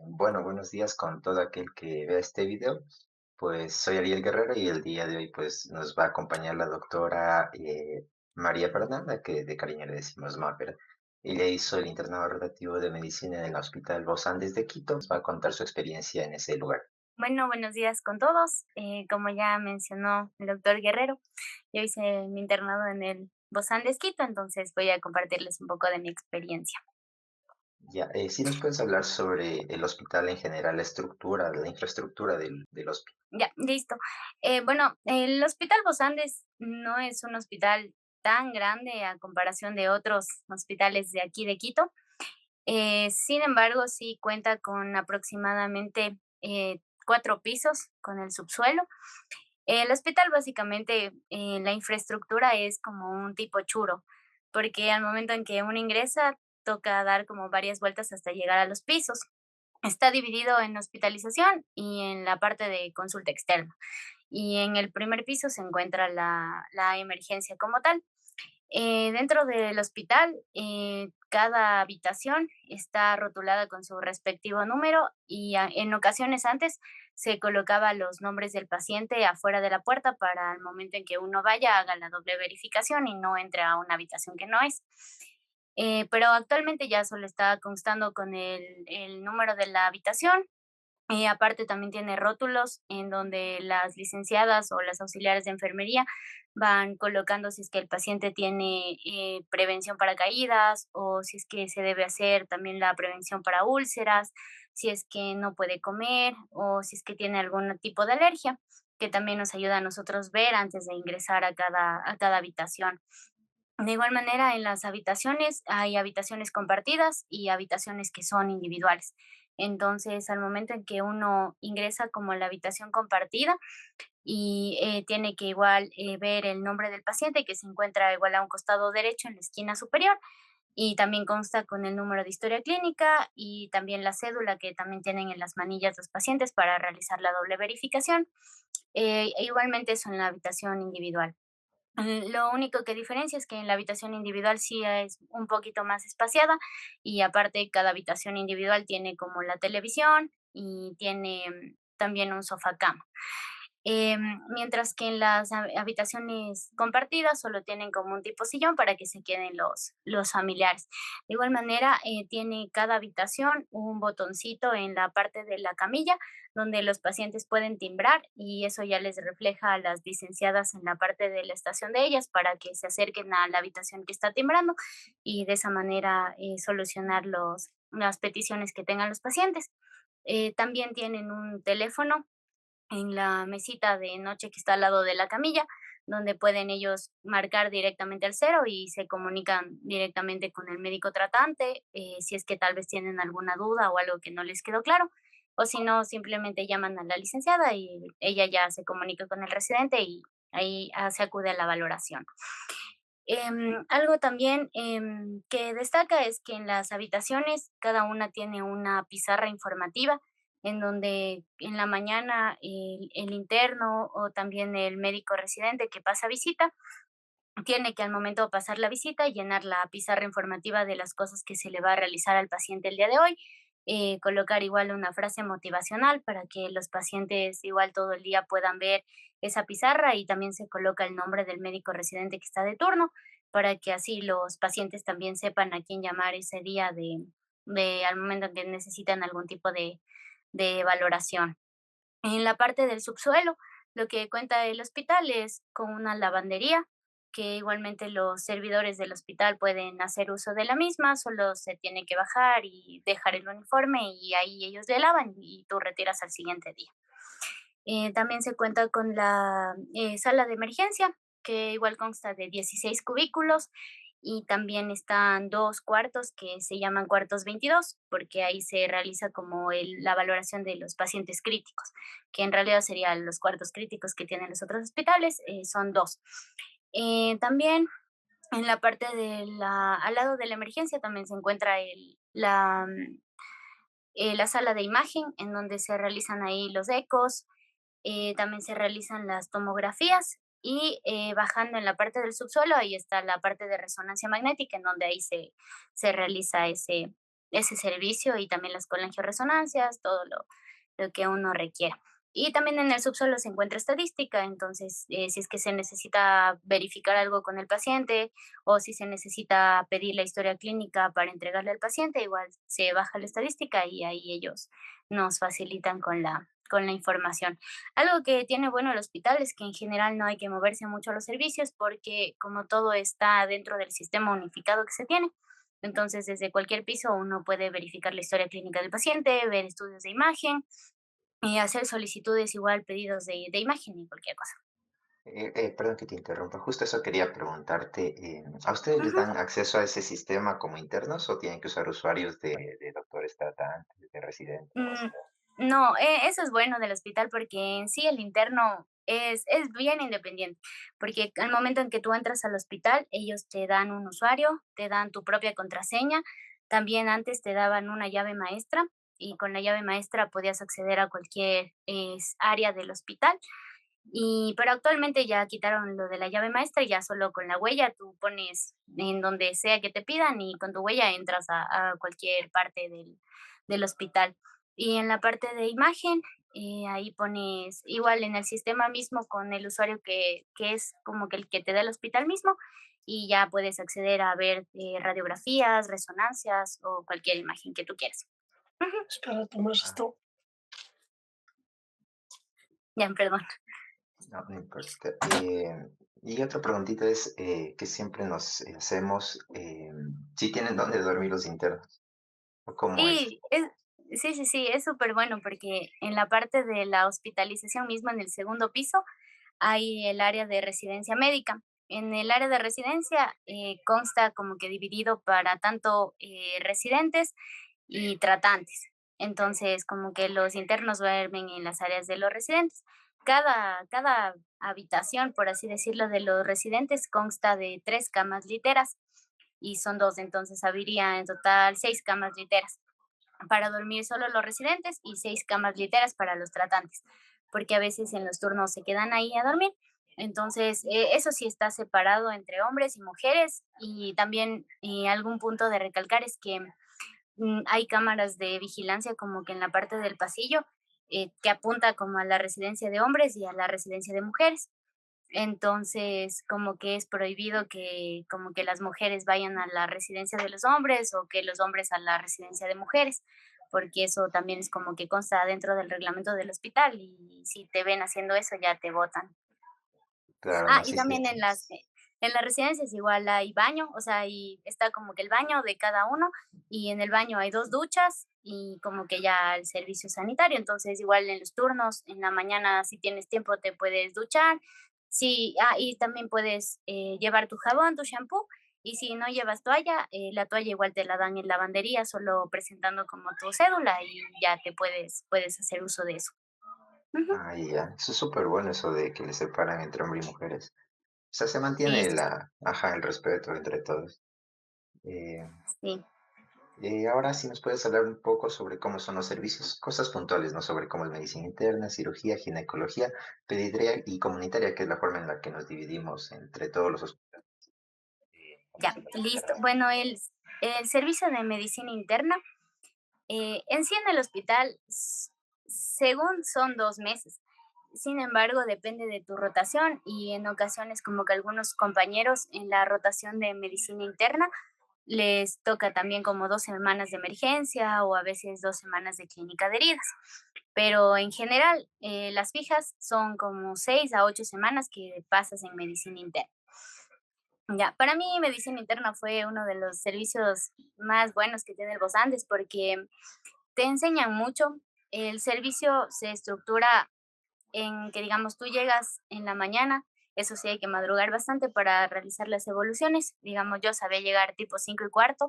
Bueno, buenos días con todo aquel que vea este video. Pues soy Ariel Guerrero y el día de hoy pues nos va a acompañar la doctora María Fernanda, que de cariño le decimos Mafer. Ella hizo el internado rotativo de medicina en el Hospital Los Andes de Quito. Nos va a contar su experiencia en ese lugar. Bueno, buenos días con todos. Como ya mencionó el doctor Guerrero, yo hice mi internado en el Bozán de Esquito, entonces voy a compartirles un poco de mi experiencia. Ya, si nos puedes hablar sobre el hospital en general, la estructura, la infraestructura del hospital. Ya, listo. Bueno, el Hospital Bozán no es un hospital tan grande a comparación de otros hospitales de aquí de Quito. Sin embargo, sí cuenta con aproximadamente 4 pisos con el subsuelo. El hospital básicamente, la infraestructura es como un tipo churo, porque al momento en que uno ingresa, toca dar como varias vueltas hasta llegar a los pisos. Está dividido en hospitalización y en la parte de consulta externa. Y en el primer piso se encuentra la emergencia como tal. Dentro del hospital, cada habitación está rotulada con su respectivo número y en ocasiones antes se colocaba los nombres del paciente afuera de la puerta para el momento en que uno vaya, haga la doble verificación y no entre a una habitación que no es. Pero actualmente ya solo está constando con el número de la habitación, y aparte también tiene rótulos en donde las licenciadas o las auxiliares de enfermería van colocando si es que el paciente tiene prevención para caídas o si es que se debe hacer también la prevención para úlceras, si es que no puede comer o si es que tiene algún tipo de alergia, que también nos ayuda a nosotros ver antes de ingresar a cada habitación. De igual manera, en las habitaciones hay habitaciones compartidas y habitaciones que son individuales. Entonces, al momento en que uno ingresa como a la habitación compartida y tiene que igual ver el nombre del paciente que se encuentra igual a un costado derecho en la esquina superior y también consta con el número de historia clínica y también la cédula que también tienen en las manillas los pacientes para realizar la doble verificación. E igualmente eso en la habitación individual. Lo único que diferencia es que en la habitación individual sí es un poquito más espaciada y aparte cada habitación individual tiene como la televisión y tiene también un sofá cama. Mientras que en las habitaciones compartidas solo tienen como un tipo sillón para que se queden los familiares. De igual manera, tiene cada habitación un botoncito en la parte de la camilla donde los pacientes pueden timbrar y eso ya les refleja a las licenciadas en la parte de la estación de ellas para que se acerquen a la habitación que está timbrando y de esa manera solucionar las peticiones que tengan los pacientes. También tienen un teléfono en la mesita de noche que está al lado de la camilla, donde pueden ellos marcar directamente al cero y se comunican directamente con el médico tratante, si es que tal vez tienen alguna duda o algo que no les quedó claro, o si no, simplemente llaman a la licenciada y ella ya se comunica con el residente y ahí se acude a la valoración. Algo también que destaca es que en las habitaciones cada una tiene una pizarra informativa en donde en la mañana el interno o también el médico residente que pasa visita tiene que al momento de pasar la visita llenar la pizarra informativa de las cosas que se le va a realizar al paciente el día de hoy, colocar igual una frase motivacional para que los pacientes igual todo el día puedan ver esa pizarra y también se coloca el nombre del médico residente que está de turno para que así los pacientes también sepan a quién llamar ese día de al momento en que necesitan algún tipo de valoración. En la parte del subsuelo, lo que cuenta el hospital es con una lavandería, que igualmente los servidores del hospital pueden hacer uso de la misma, solo se tiene que bajar y dejar el uniforme y ahí ellos le lavan y tú retiras al siguiente día. También se cuenta con la sala de emergencia, que igual consta de 16 cubículos y también están 2 cuartos que se llaman cuartos 22 porque ahí se realiza como la valoración de los pacientes críticos, que en realidad serían los cuartos críticos que tienen los otros hospitales, son dos. También en la parte al lado de la emergencia también se encuentra la sala de imagen en donde se realizan ahí los ecos, también se realizan las tomografías y bajando en la parte del subsuelo, ahí está la parte de resonancia magnética, en donde ahí se realiza ese servicio y también las colangioresonancias, todo lo que uno requiera. Y también en el subsuelo se encuentra estadística, entonces, si es que se necesita verificar algo con el paciente o si se necesita pedir la historia clínica para entregarle al paciente, igual se baja la estadística y ahí ellos nos facilitan con la información. Algo que tiene bueno el hospital es que en general no hay que moverse mucho a los servicios porque como todo está dentro del sistema unificado que se tiene, entonces desde cualquier piso uno puede verificar la historia clínica del paciente, ver estudios de imagen y hacer solicitudes igual, pedidos de imagen y cualquier cosa. Perdón que te interrumpa, justo eso quería preguntarte. ¿A ustedes les Ujú. dan acceso a ese sistema como internos o tienen que usar usuarios de doctores tratantes, de residentes? Mm, no, eso es bueno del hospital porque en sí el interno es bien independiente, porque al momento en que tú entras al hospital, ellos te dan un usuario, te dan tu propia contraseña, también antes te daban una llave maestra y con la llave maestra podías acceder a cualquier área del hospital. Y, pero actualmente ya quitaron lo de la llave maestra y ya solo con la huella tú pones en donde sea que te pidan y con tu huella entras a cualquier parte del hospital. Y en la parte de imagen, ahí pones igual en el sistema mismo con el usuario que es como que el que te da el hospital mismo y ya puedes acceder a ver radiografías, resonancias o cualquier imagen que tú quieras. Ujú. Espera, Tomás, Ah, esto. Ya, perdón. no, no importa. Y otra preguntita es que siempre nos hacemos, si tienen dónde dormir los internos, o cómo es. Sí, sí, es súper bueno porque en la parte de la hospitalización misma, en el segundo piso, hay el área de residencia médica. En el área de residencia, consta como que dividido para tanto, residentes y tratantes. Entonces, como que los internos duermen en las áreas de los residentes. Cada habitación, por así decirlo, de los residentes consta de 3 camas literas y son 2, entonces habría en total 6 camas literas para dormir solo los residentes y 6 camas literas para los tratantes, porque a veces en los turnos se quedan ahí a dormir. Entonces, eso sí está separado entre hombres y mujeres y también algún punto de recalcar es que hay cámaras de vigilancia como que en la parte del pasillo que apunta como a la residencia de hombres y a la residencia de mujeres. Entonces, como que es prohibido que como que las mujeres vayan a la residencia de los hombres o que los hombres a la residencia de mujeres, porque eso también es como que consta dentro del reglamento del hospital y si te ven haciendo eso ya te botan. Claro, Ah, no y sé si también en las residencias igual hay baño, o sea, y está como que el baño de cada uno y en el baño hay 2 duchas y como que ya el servicio sanitario. Entonces, igual en los turnos, en la mañana, si tienes tiempo, te puedes duchar. Sí, y también puedes, llevar tu jabón, tu champú, y si no llevas toalla, la toalla igual te la dan en lavandería, solo presentando como tu cédula y ya te puedes hacer uso de eso. Ujú, ya. Eso es súper bueno eso de que le separan entre hombre y mujeres. O sea, se sí, mantiene el respeto entre todos. Eh, sí. Ahora sí nos puedes hablar un poco sobre cómo son los servicios, cosas puntuales, ¿no? Sobre cómo es medicina interna, cirugía, ginecología, pediatría y comunitaria, que es la forma en la que nos dividimos entre todos los hospitales. ¿Cómo Ya, son las listo. internas? Bueno, el servicio de medicina interna, en sí en el hospital, según son 2 meses. Sin embargo, depende de tu rotación y en ocasiones como que algunos compañeros en la rotación de medicina interna les toca también como 2 semanas de emergencia o a veces 2 semanas de clínica de heridas. Pero en general, las fijas son como 6 a 8 semanas que pasas en medicina interna. Ya, para mí medicina interna fue uno de los servicios más buenos que tiene el Bos Andes porque te enseñan mucho. El servicio se estructura en que, digamos, tú llegas en la mañana, eso sí hay que madrugar bastante para realizar las evoluciones. Digamos, yo sabía llegar tipo 5:15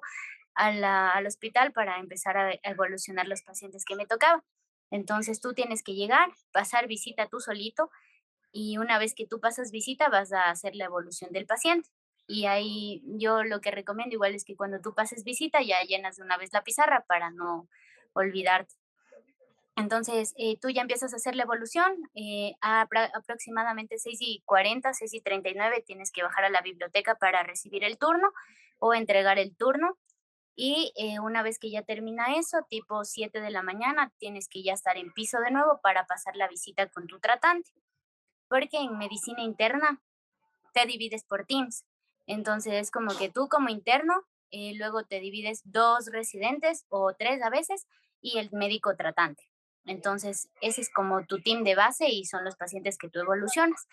al hospital para empezar a evolucionar los pacientes que me tocaba. Entonces tú tienes que llegar, pasar visita tú solito y una vez que tú pasas visita vas a hacer la evolución del paciente. Y ahí yo lo que recomiendo igual es que cuando tú pases visita ya llenas de una vez la pizarra para no olvidarte. Entonces, tú ya empiezas a hacer la evolución, aproximadamente 6:40, 6:39 tienes que bajar a la biblioteca para recibir el turno o entregar el turno. Y una vez que ya termina eso, tipo 7 de la mañana, tienes que ya estar en piso de nuevo para pasar la visita con tu tratante, porque en medicina interna te divides por teams. Entonces es como que tú como interno, luego te divides 2 residentes o 3 a veces y el médico tratante. Entonces, ese es como tu team de base y son los pacientes que tú evolucionas.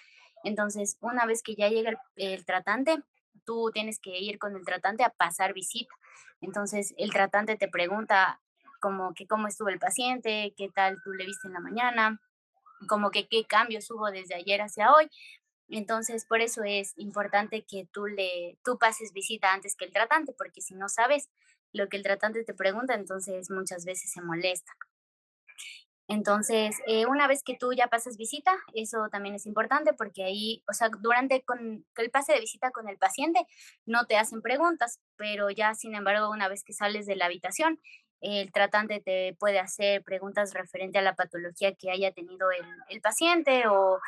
Entonces, una vez que ya llega el tratante, tú tienes que ir con el tratante a pasar visita. Entonces, el tratante te pregunta como que cómo estuvo el paciente, qué tal tú le viste en la mañana, como que qué cambios hubo desde ayer hacia hoy. Entonces, por eso es importante que tú pases visita antes que el tratante, porque si no sabes lo que el tratante te pregunta, entonces muchas veces se molesta. Entonces, una vez que tú ya pasas visita, eso también es importante porque ahí, o sea, durante con el pase de visita con el paciente, no te hacen preguntas, pero ya, sin embargo, una vez que sales de la habitación, el tratante te puede hacer preguntas referente a la patología que haya tenido el paciente o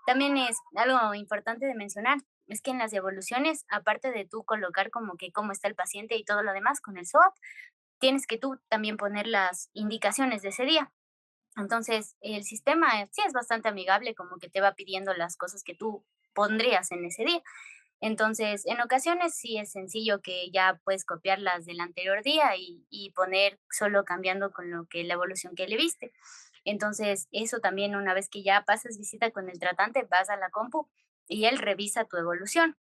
también es algo importante de mencionar, es que en las evoluciones, aparte de tú colocar como que cómo está el paciente y todo lo demás con el SOAP, tienes que tú también poner las indicaciones de ese día. Entonces, el sistema sí es bastante amigable, como que te va pidiendo las cosas que tú pondrías en ese día. Entonces, en ocasiones sí es sencillo que ya puedes copiar las del anterior día y poner solo cambiando con lo que la evolución que le viste. Entonces, eso también una vez que ya pasas visita con el tratante, vas a la compu y él revisa tu evolución.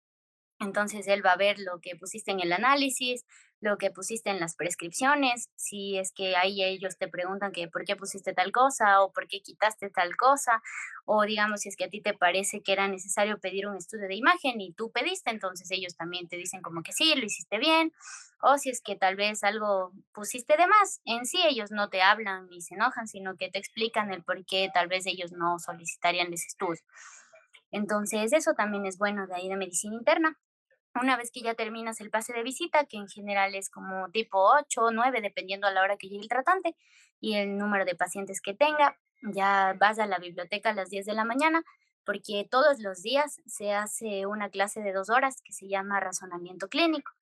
Entonces él va a ver lo que pusiste en el análisis, lo que pusiste en las prescripciones, si es que ahí ellos te preguntan que por qué pusiste tal cosa o por qué quitaste tal cosa, o digamos si es que a ti te parece que era necesario pedir un estudio de imagen y tú pediste, entonces ellos también te dicen como que sí, lo hiciste bien, o si es que tal vez algo pusiste de más, en sí ellos no te hablan ni se enojan, sino que te explican el por qué tal vez ellos no solicitarían ese estudio. Entonces eso también es bueno de ahí de medicina interna. Una vez que ya terminas el pase de visita, que en general es como tipo 8 o 9, dependiendo a la hora que llegue el tratante y el número de pacientes que tenga, ya vas a la biblioteca a las 10 de la mañana, porque todos los días se hace una clase de 2 horas que se llama razonamiento clínico.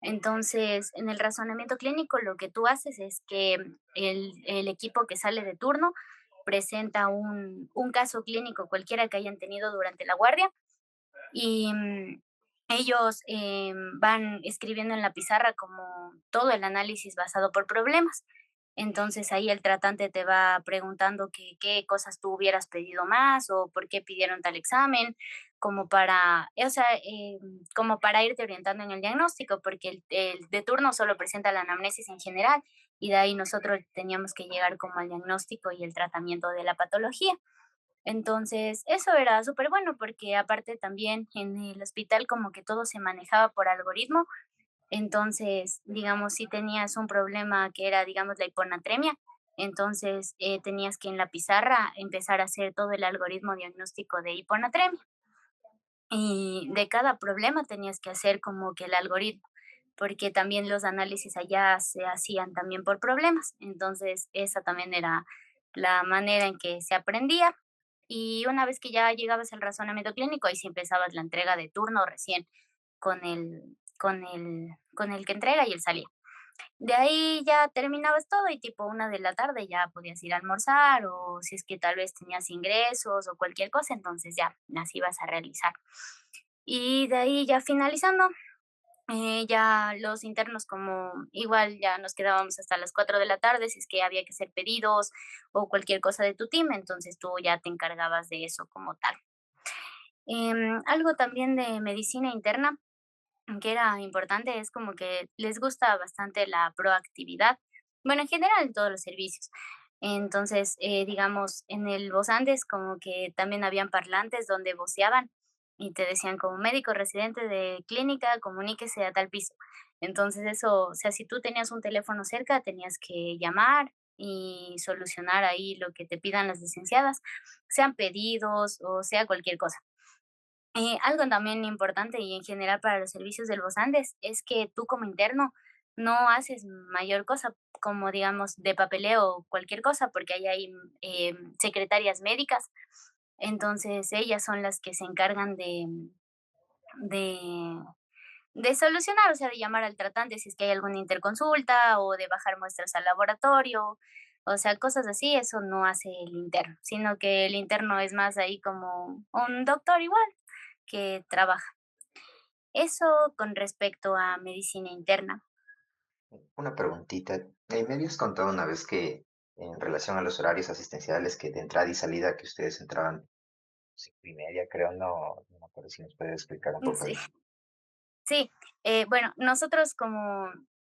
Entonces, en el razonamiento clínico lo que tú haces es que el equipo que sale de turno presenta un caso clínico cualquiera que hayan tenido durante la guardia y, ellos, van escribiendo en la pizarra como todo el análisis basado por problemas. Entonces, ahí el tratante te va preguntando que qué cosas tú hubieras pedido más o por qué pidieron tal examen, como para, o sea, como para irte orientando en el diagnóstico, porque el de turno solo presenta la anamnesis en general y de ahí nosotros teníamos que llegar como al diagnóstico y el tratamiento de la patología. Entonces, eso era súper bueno porque aparte también en el hospital como que todo se manejaba por algoritmo. Entonces, digamos, si tenías un problema que era, digamos, la hiponatremia, entonces tenías que en la pizarra empezar a hacer todo el algoritmo diagnóstico de hiponatremia. Y de cada problema tenías que hacer como que el algoritmo, porque también los análisis allá se hacían también por problemas. Entonces, esa también era la manera en que se aprendía. Y una vez que ya llegabas al razonamiento clínico, ahí sí empezabas la entrega de turno recién con el que entrega y el salía. De ahí ya terminabas todo y tipo 1 de la tarde ya podías ir a almorzar o si es que tal vez tenías ingresos o cualquier cosa, entonces ya las ibas a realizar. Y de ahí ya finalizando, ya los internos como igual ya nos quedábamos hasta las 4 de la tarde si es que había que hacer pedidos o cualquier cosa de tu team, entonces tú ya te encargabas de eso como tal. Algo también de medicina interna que era importante es como que les gusta bastante la proactividad, bueno, en general en todos los servicios. Entonces, digamos, en el Voz Andes como que también habían parlantes donde voceaban y te decían como médico residente de clínica, comuníquese a tal piso. Entonces eso, o sea, si tú tenías un teléfono cerca, tenías que llamar y solucionar ahí lo que te pidan las licenciadas, sean pedidos o sea cualquier cosa. Algo también importante y en general para los servicios del Vosandes es que tú como interno no haces mayor cosa, como digamos de papeleo o cualquier cosa, porque ahí hay secretarias médicas, entonces ellas son las que se encargan de de solucionar, o sea, de llamar al tratante si es que hay alguna interconsulta o de bajar muestras al laboratorio, o sea, cosas así, eso no hace el interno, sino que el interno es más ahí como un doctor igual que trabaja. Eso con respecto a medicina interna. Una preguntita. Me habías contado una vez que en relación a los horarios asistenciales, que de entrada y salida, que ustedes entraban 5:30, creo, no me acuerdo si nos puedes explicar un poco Sí, eso. sí, bueno, nosotros como,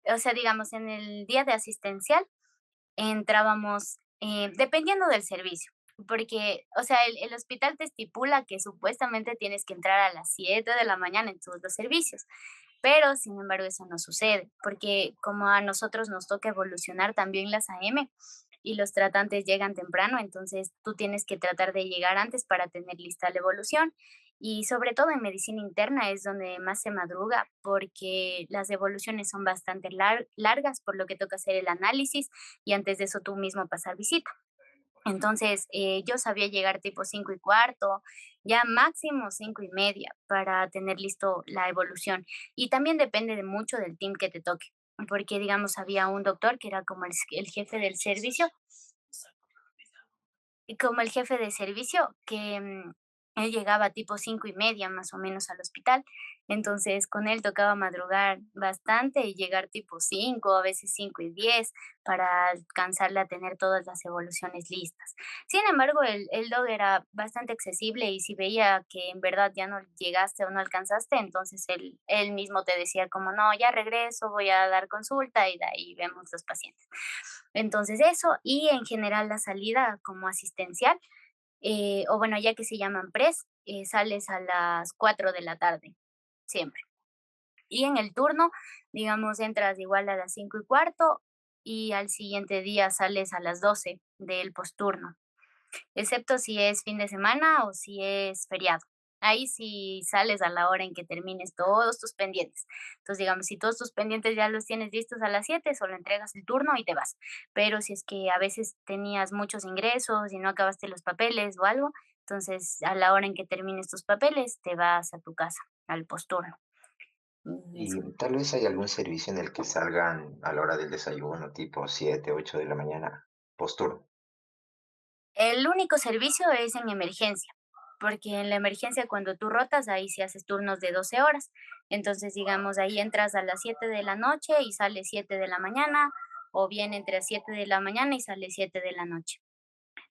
o sea, digamos, en el día de asistencial entrábamos, dependiendo del servicio, porque, o sea, el hospital te estipula que supuestamente tienes que entrar a las 7 de la mañana en todos los servicios, pero sin embargo eso no sucede, porque como a nosotros nos toca evolucionar también las AM y los tratantes llegan temprano, entonces tú tienes que tratar de llegar antes para tener lista la evolución. Y sobre todo en medicina interna es donde más se madruga porque las evoluciones son bastante largas, por lo que toca hacer el análisis y antes de eso tú mismo pasar visita. Entonces, yo sabía llegar tipo 5:15, ya máximo 5:30 para tener listo la evolución. Y también depende de mucho del team que te toque, porque digamos, había un doctor que era como el jefe del servicio y como el jefe de servicio, que, él llegaba tipo 5:30 más o menos al hospital. Entonces, con él tocaba madrugar bastante y llegar tipo 5 a veces 5:10 para alcanzarle a tener todas las evoluciones listas. Sin embargo, el dog era bastante accesible y si veía que en verdad ya no llegaste o no alcanzaste, entonces él mismo te decía como: "No, ya regreso, voy a dar consulta", y de ahí vemos los pacientes. Entonces eso, y en general la salida como asistencial, o bueno, ya que se llaman pres, sales a las 4 de la tarde, siempre. Y en el turno, digamos, entras igual a las 5:15 y al siguiente día sales a las 12 del posturno, excepto si es fin de semana o si es feriado. Ahí sí sales a la hora en que termines todos tus pendientes. Entonces, digamos, si todos tus pendientes ya los tienes listos a las 7, solo entregas el turno y te vas. Pero si es que a veces tenías muchos ingresos y no acabaste los papeles o algo, entonces a la hora en que termines tus papeles te vas a tu casa, al posturno. Y Y eso. tal vez hay algún servicio en el que salgan a la hora del desayuno, tipo 7, 8 de la mañana, post. El único servicio es en emergencia, porque en la emergencia cuando tú rotas, ahí sí haces turnos de 12 horas. Entonces, digamos, ahí entras a las 7 de la noche y sales 7 de la mañana, o bien entre 7 de la mañana y sales 7 de la noche.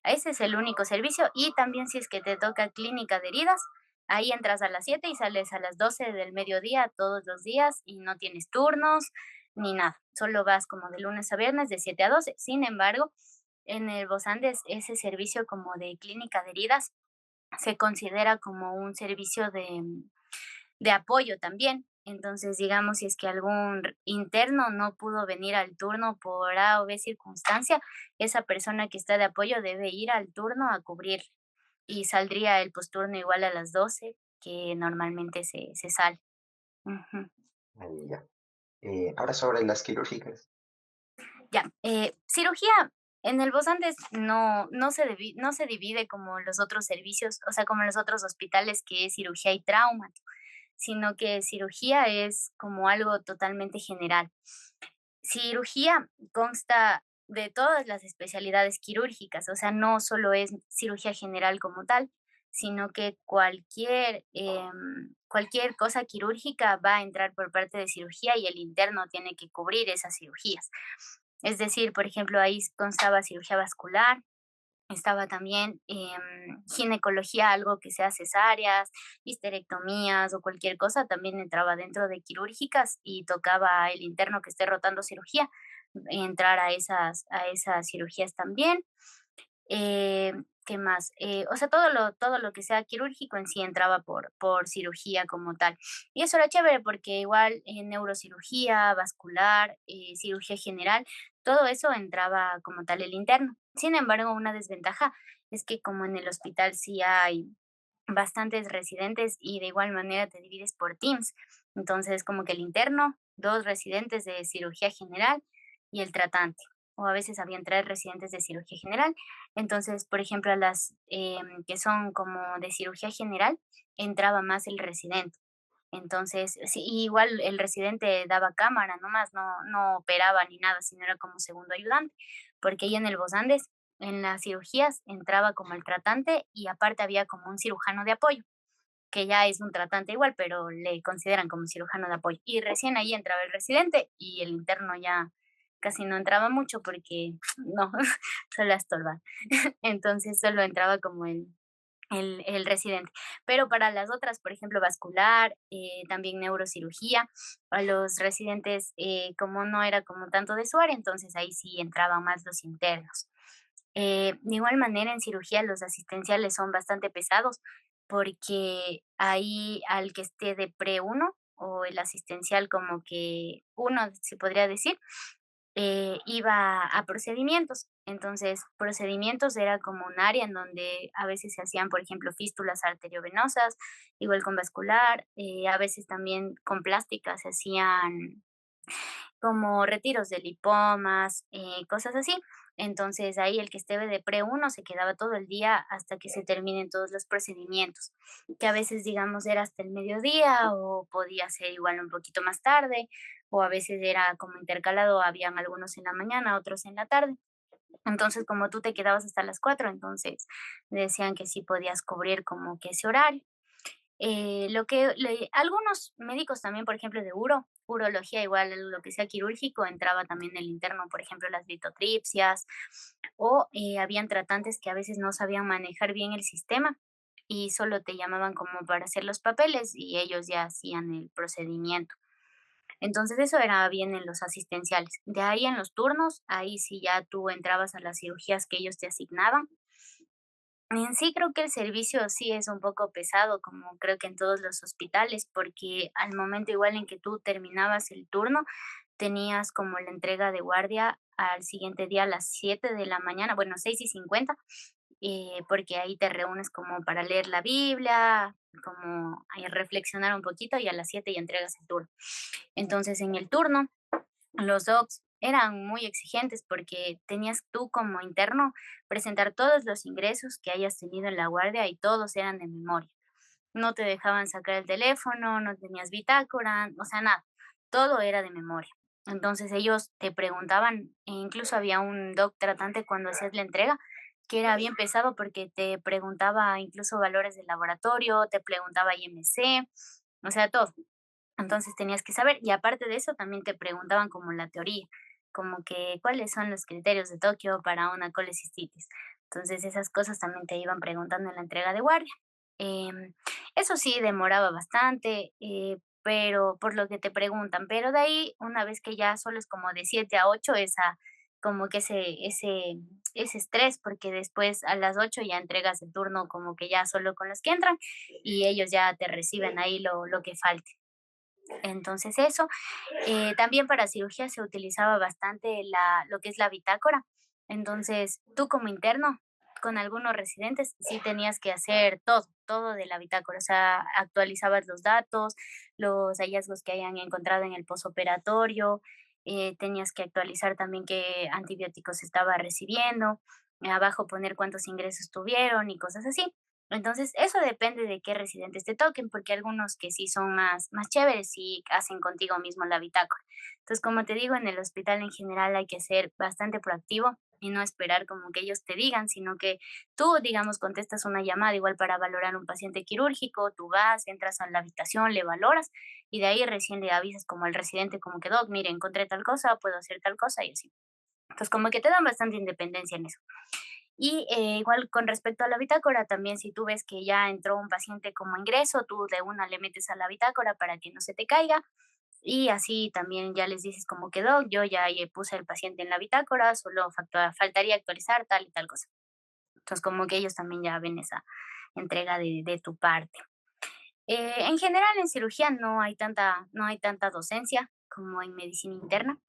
Ese es el único servicio. Y también si es que te toca clínica de heridas, ahí entras a las 7 y sales a las 12 del mediodía todos los días y no tienes turnos ni nada. Solo vas como de lunes a viernes de 7 a 12. Sin embargo, en el Bosandes ese servicio como de clínica de heridas se considera como un servicio de apoyo también. Entonces, digamos, si es que algún interno no pudo venir al turno por A o B circunstancia, esa persona que está de apoyo debe ir al turno a cubrir y saldría el posturno igual a las 12 que normalmente se sale. Ujú. Ahí ya. Ahora sobre las quirúrgicas. Ya, cirugía en el Bos Andes no se divide como los otros servicios, o sea, como los otros hospitales que es cirugía y trauma, sino que cirugía es como algo totalmente general. Cirugía consta de todas las especialidades quirúrgicas, o sea, no solo es cirugía general como tal, sino que cualquier cosa quirúrgica va a entrar por parte de cirugía y el interno tiene que cubrir esas cirugías. Es decir, por ejemplo, ahí constaba cirugía vascular, estaba también, ginecología, algo que sea cesáreas, histerectomías o cualquier cosa, también entraba dentro de quirúrgicas y tocaba el interno que esté rotando cirugía, entrar a esas cirugías también. ¿Qué más? O sea, todo lo que sea quirúrgico en sí entraba por cirugía como tal. Y eso era chévere porque igual en neurocirugía, vascular, cirugía general, todo eso entraba como tal el interno. Sin embargo, una desventaja es que como en el hospital sí hay bastantes residentes y de igual manera te divides por teams. Entonces, como que el interno, 2 residentes de cirugía general y el tratante. O a veces habían 3 residentes de cirugía general. Entonces, por ejemplo, a las que son como de cirugía general, entraba más el residente. Entonces, sí, igual el residente daba cámara nomás, no operaba ni nada, sino era como segundo ayudante, porque ahí en el Bosandes, en las cirugías, entraba como el tratante y aparte había como un cirujano de apoyo, que ya es un tratante igual, pero le consideran como cirujano de apoyo. Y recién ahí entraba el residente y el interno ya casi no entraba mucho porque no, solo a estorbar. Entonces solo entraba como el residente. Pero para las otras, por ejemplo, vascular, también neurocirugía, a los residentes, como no era como tanto de su área, entonces ahí sí entraban más los internos. De igual manera, en cirugía los asistenciales son bastante pesados porque ahí al que esté de pre uno o el asistencial como que uno, se podría decir, iba a procedimientos. Entonces, procedimientos era como un área en donde a veces se hacían, por ejemplo, fístulas arteriovenosas, igual con vascular, a veces también con plástica se hacían como retiros de lipomas, cosas así. Entonces ahí el que esté de pre uno se quedaba todo el día hasta que se terminen todos los procedimientos, que a veces, digamos, era hasta el mediodía o podía ser igual un poquito más tarde, o a veces era como intercalado, habían algunos en la mañana, otros en la tarde. Entonces, como tú te quedabas hasta las 4, entonces decían que sí podías cubrir como que ese horario. Algunos médicos también, por ejemplo, de urología, igual lo que sea quirúrgico, entraba también el interno, por ejemplo, las litotripsias, o habían tratantes que a veces no sabían manejar bien el sistema y solo te llamaban como para hacer los papeles y ellos ya hacían el procedimiento. Entonces eso era bien en los asistenciales. De ahí en los turnos, ahí sí ya tú entrabas a las cirugías que ellos te asignaban. En sí, creo que el servicio sí es un poco pesado, como creo que en todos los hospitales, porque al momento igual en que tú terminabas el turno, tenías como la entrega de guardia al siguiente día a las 7 de la mañana, bueno, 6:50, porque ahí te reúnes como para leer la Biblia, como ahí reflexionar un poquito y a las 7 ya entregas el turno. Entonces, en el turno los docs eran muy exigentes porque tenías tú como interno presentar todos los ingresos que hayas tenido en la guardia y todos eran de memoria. No te dejaban sacar el teléfono, no tenías bitácora, o sea, nada, todo era de memoria. Entonces ellos te preguntaban, e incluso había un doc tratante cuando hacías la entrega, que era bien pesado porque te preguntaba incluso valores de laboratorio, te preguntaba IMC, o sea, todo. Entonces tenías que saber, y aparte de eso también te preguntaban como la teoría, como que cuáles son los criterios de Tokio para una colecistitis. Entonces esas cosas también te iban preguntando en la entrega de guardia. Em, Eso sí demoraba bastante, pero por lo que te preguntan, pero de ahí, una vez que ya solo es como de 7 a 8 esa como que ese estrés, porque después a las 8 ya entregas el turno como que ya solo con los que entran y ellos ya te reciben ahí lo que falte. Entonces eso, también para cirugía se utilizaba bastante lo que es la bitácora. Entonces, tú como interno, con algunos residentes, sí tenías que hacer todo de la bitácora. O sea, actualizabas los datos, los hallazgos que hayan encontrado en el posoperatorio, tenías que actualizar también qué antibióticos estaba recibiendo, abajo poner cuántos ingresos tuvieron y cosas así. Entonces, eso depende de qué residentes te toquen, porque algunos que sí son más chéveres sí hacen contigo mismo la bitácora. Entonces, como te digo, en el hospital en general hay que ser bastante proactivo y no esperar como que ellos te digan, sino que tú, digamos, contestas una llamada igual para valorar un paciente quirúrgico, tú vas, entras a la habitación, le valoras y de ahí recién le avisas como al residente como que, doc, mire, encontré tal cosa, puedo hacer tal cosa y así. Entonces, como que te dan bastante independencia en eso. Y, igual con respecto a la bitácora, también si tú ves que ya entró un paciente como ingreso, tú de una le metes a la bitácora para que no se te caiga, y así también ya les dices como quedó, yo ya puse el paciente en la bitácora, solo faltaría actualizar tal y tal cosa. Entonces, como que ellos también ya ven esa entrega de tu parte. En general, en cirugía no hay tanta docencia como en medicina interna.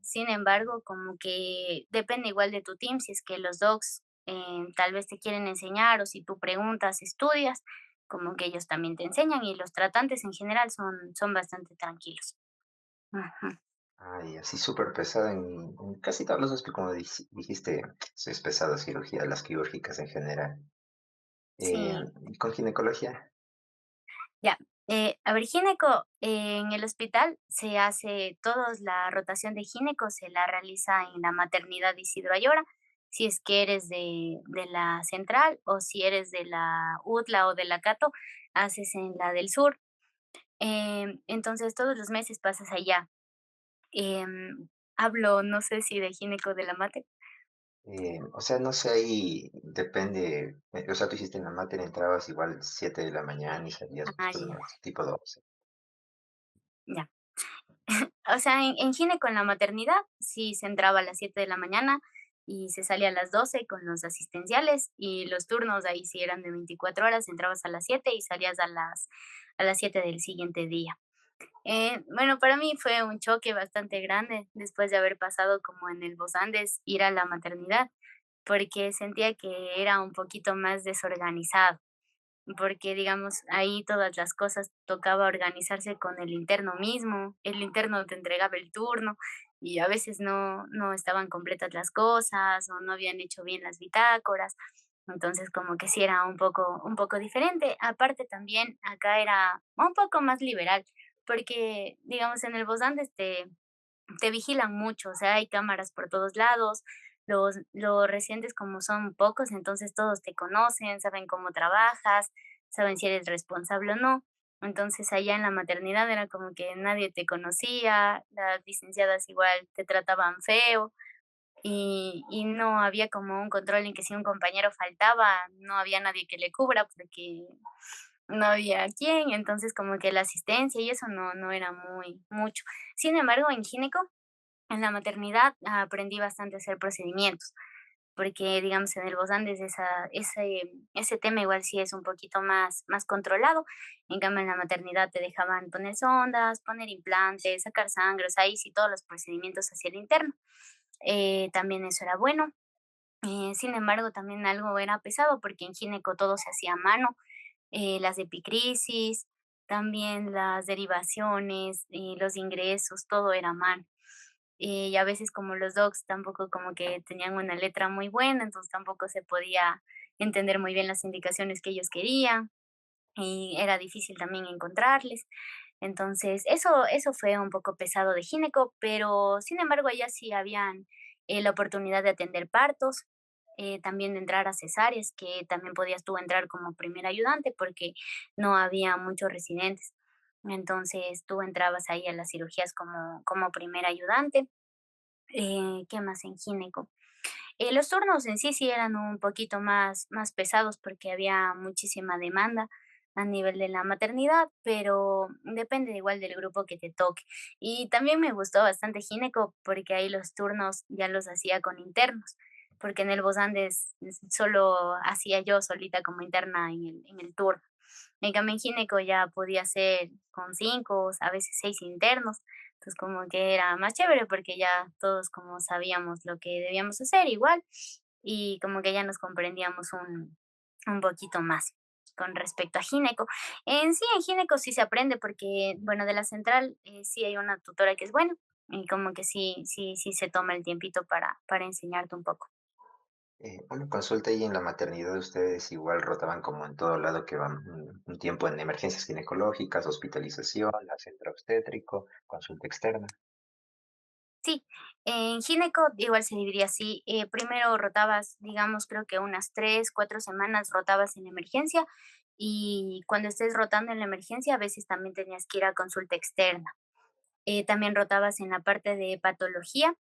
Sin embargo, como que depende igual de tu team, si es que los docs tal vez te quieren enseñar o si tú preguntas, estudias, como que ellos también te enseñan y los tratantes en general son bastante tranquilos. Ujú. Ay, así súper pesada en casi todos los como dijiste, sí es pesada cirugía, las quirúrgicas en general. Sí, Y con ginecología, ya. A ver, gineco, en el hospital se hace todos la rotación de gineco se la realiza en la maternidad Isidro Ayora, si es que eres de la central o si eres de la UTLA o de la Cato, haces en la del sur. Entonces, todos los meses pasas allá. Hablo, no sé si de gineco de la mater. O sea, no sé, ahí depende, o sea, tú hiciste en la mater, entrabas igual 7 de la mañana y salías Ah, más o ya, menos tipo 12. ya. O sea, en gineco, en la maternidad, sí se entraba a las 7 de la mañana y se salía a las 12 con los asistenciales, y los turnos ahí sí eran de 24 horas, entrabas a las 7 y salías a las 7 del siguiente día. Bueno, para mí fue un choque bastante grande después de haber pasado como en el Bos Andes, ir a la maternidad, porque sentía que era un poquito más desorganizado. Porque, digamos, ahí todas las cosas tocaba organizarse con el interno mismo, el interno te entregaba el turno y a veces no estaban completas las cosas o no habían hecho bien las bitácoras. Entonces, como que sí era un poco diferente. Aparte también acá era un poco más liberal, porque, digamos, en el Bos Andes te vigilan mucho, o sea, hay cámaras por todos lados, los residentes como son pocos, entonces todos te conocen, saben cómo trabajas, saben si eres responsable o no. Entonces allá en la maternidad era como que nadie te conocía, las licenciadas igual te trataban feo y no había como un control en que si un compañero faltaba, no había nadie que le cubra porque no había quién, entonces como que la asistencia y eso no era muy mucho. Sin embargo, en gineco en la maternidad aprendí bastante a hacer procedimientos, porque, digamos, en el Bos Andes ese tema igual sí es un poquito más controlado. En cambio, en la maternidad te dejaban poner sondas, poner implantes, sacar sangre, o sea, ahí sí todos los procedimientos hacia el interno. También eso era bueno. Sin embargo, también algo era pesado porque en gineco todo se hacía a mano, las epicrisis, también las derivaciones, los ingresos, todo era a mano. Y a veces como los docs tampoco como que tenían una letra muy buena, entonces tampoco se podía entender muy bien las indicaciones que ellos querían y era difícil también encontrarles. Entonces, eso fue un poco pesado de gineco, pero sin embargo, allá sí habían, la oportunidad de atender partos, también de entrar a cesáreas, que también podías tú entrar como primer ayudante, porque no había muchos residentes. Entonces, tú entrabas ahí a las cirugías como primer ayudante. ¿Qué más en gineco? Los turnos en sí sí eran un poquito más pesados porque había muchísima demanda a nivel de la maternidad, pero depende igual del grupo que te toque. Y también me gustó bastante gineco porque ahí los turnos ya los hacía con internos, porque en el Bos Andes solo hacía yo solita como interna en el turno. En cambio, en gineco ya podía ser con 5, a veces 6 internos. Entonces, como que era más chévere porque ya todos como sabíamos lo que debíamos hacer igual, y como que ya nos comprendíamos un poquito más con respecto a gineco. En sí, en gineco sí se aprende porque, bueno, de la central, sí hay una tutora que es buena, y como que sí se toma el tiempito para enseñarte un poco. Una consulta ahí en la maternidad, ustedes igual rotaban como en todo lado que van un tiempo en emergencias ginecológicas, hospitalización, a centro obstétrico, consulta externa. Sí, en gineco igual se dividiría así, primero rotabas, digamos, creo que unas 3, 4 semanas rotabas en emergencia, y cuando estés rotando en la emergencia, a veces también tenías que ir a consulta externa. También rotabas en la parte de patología,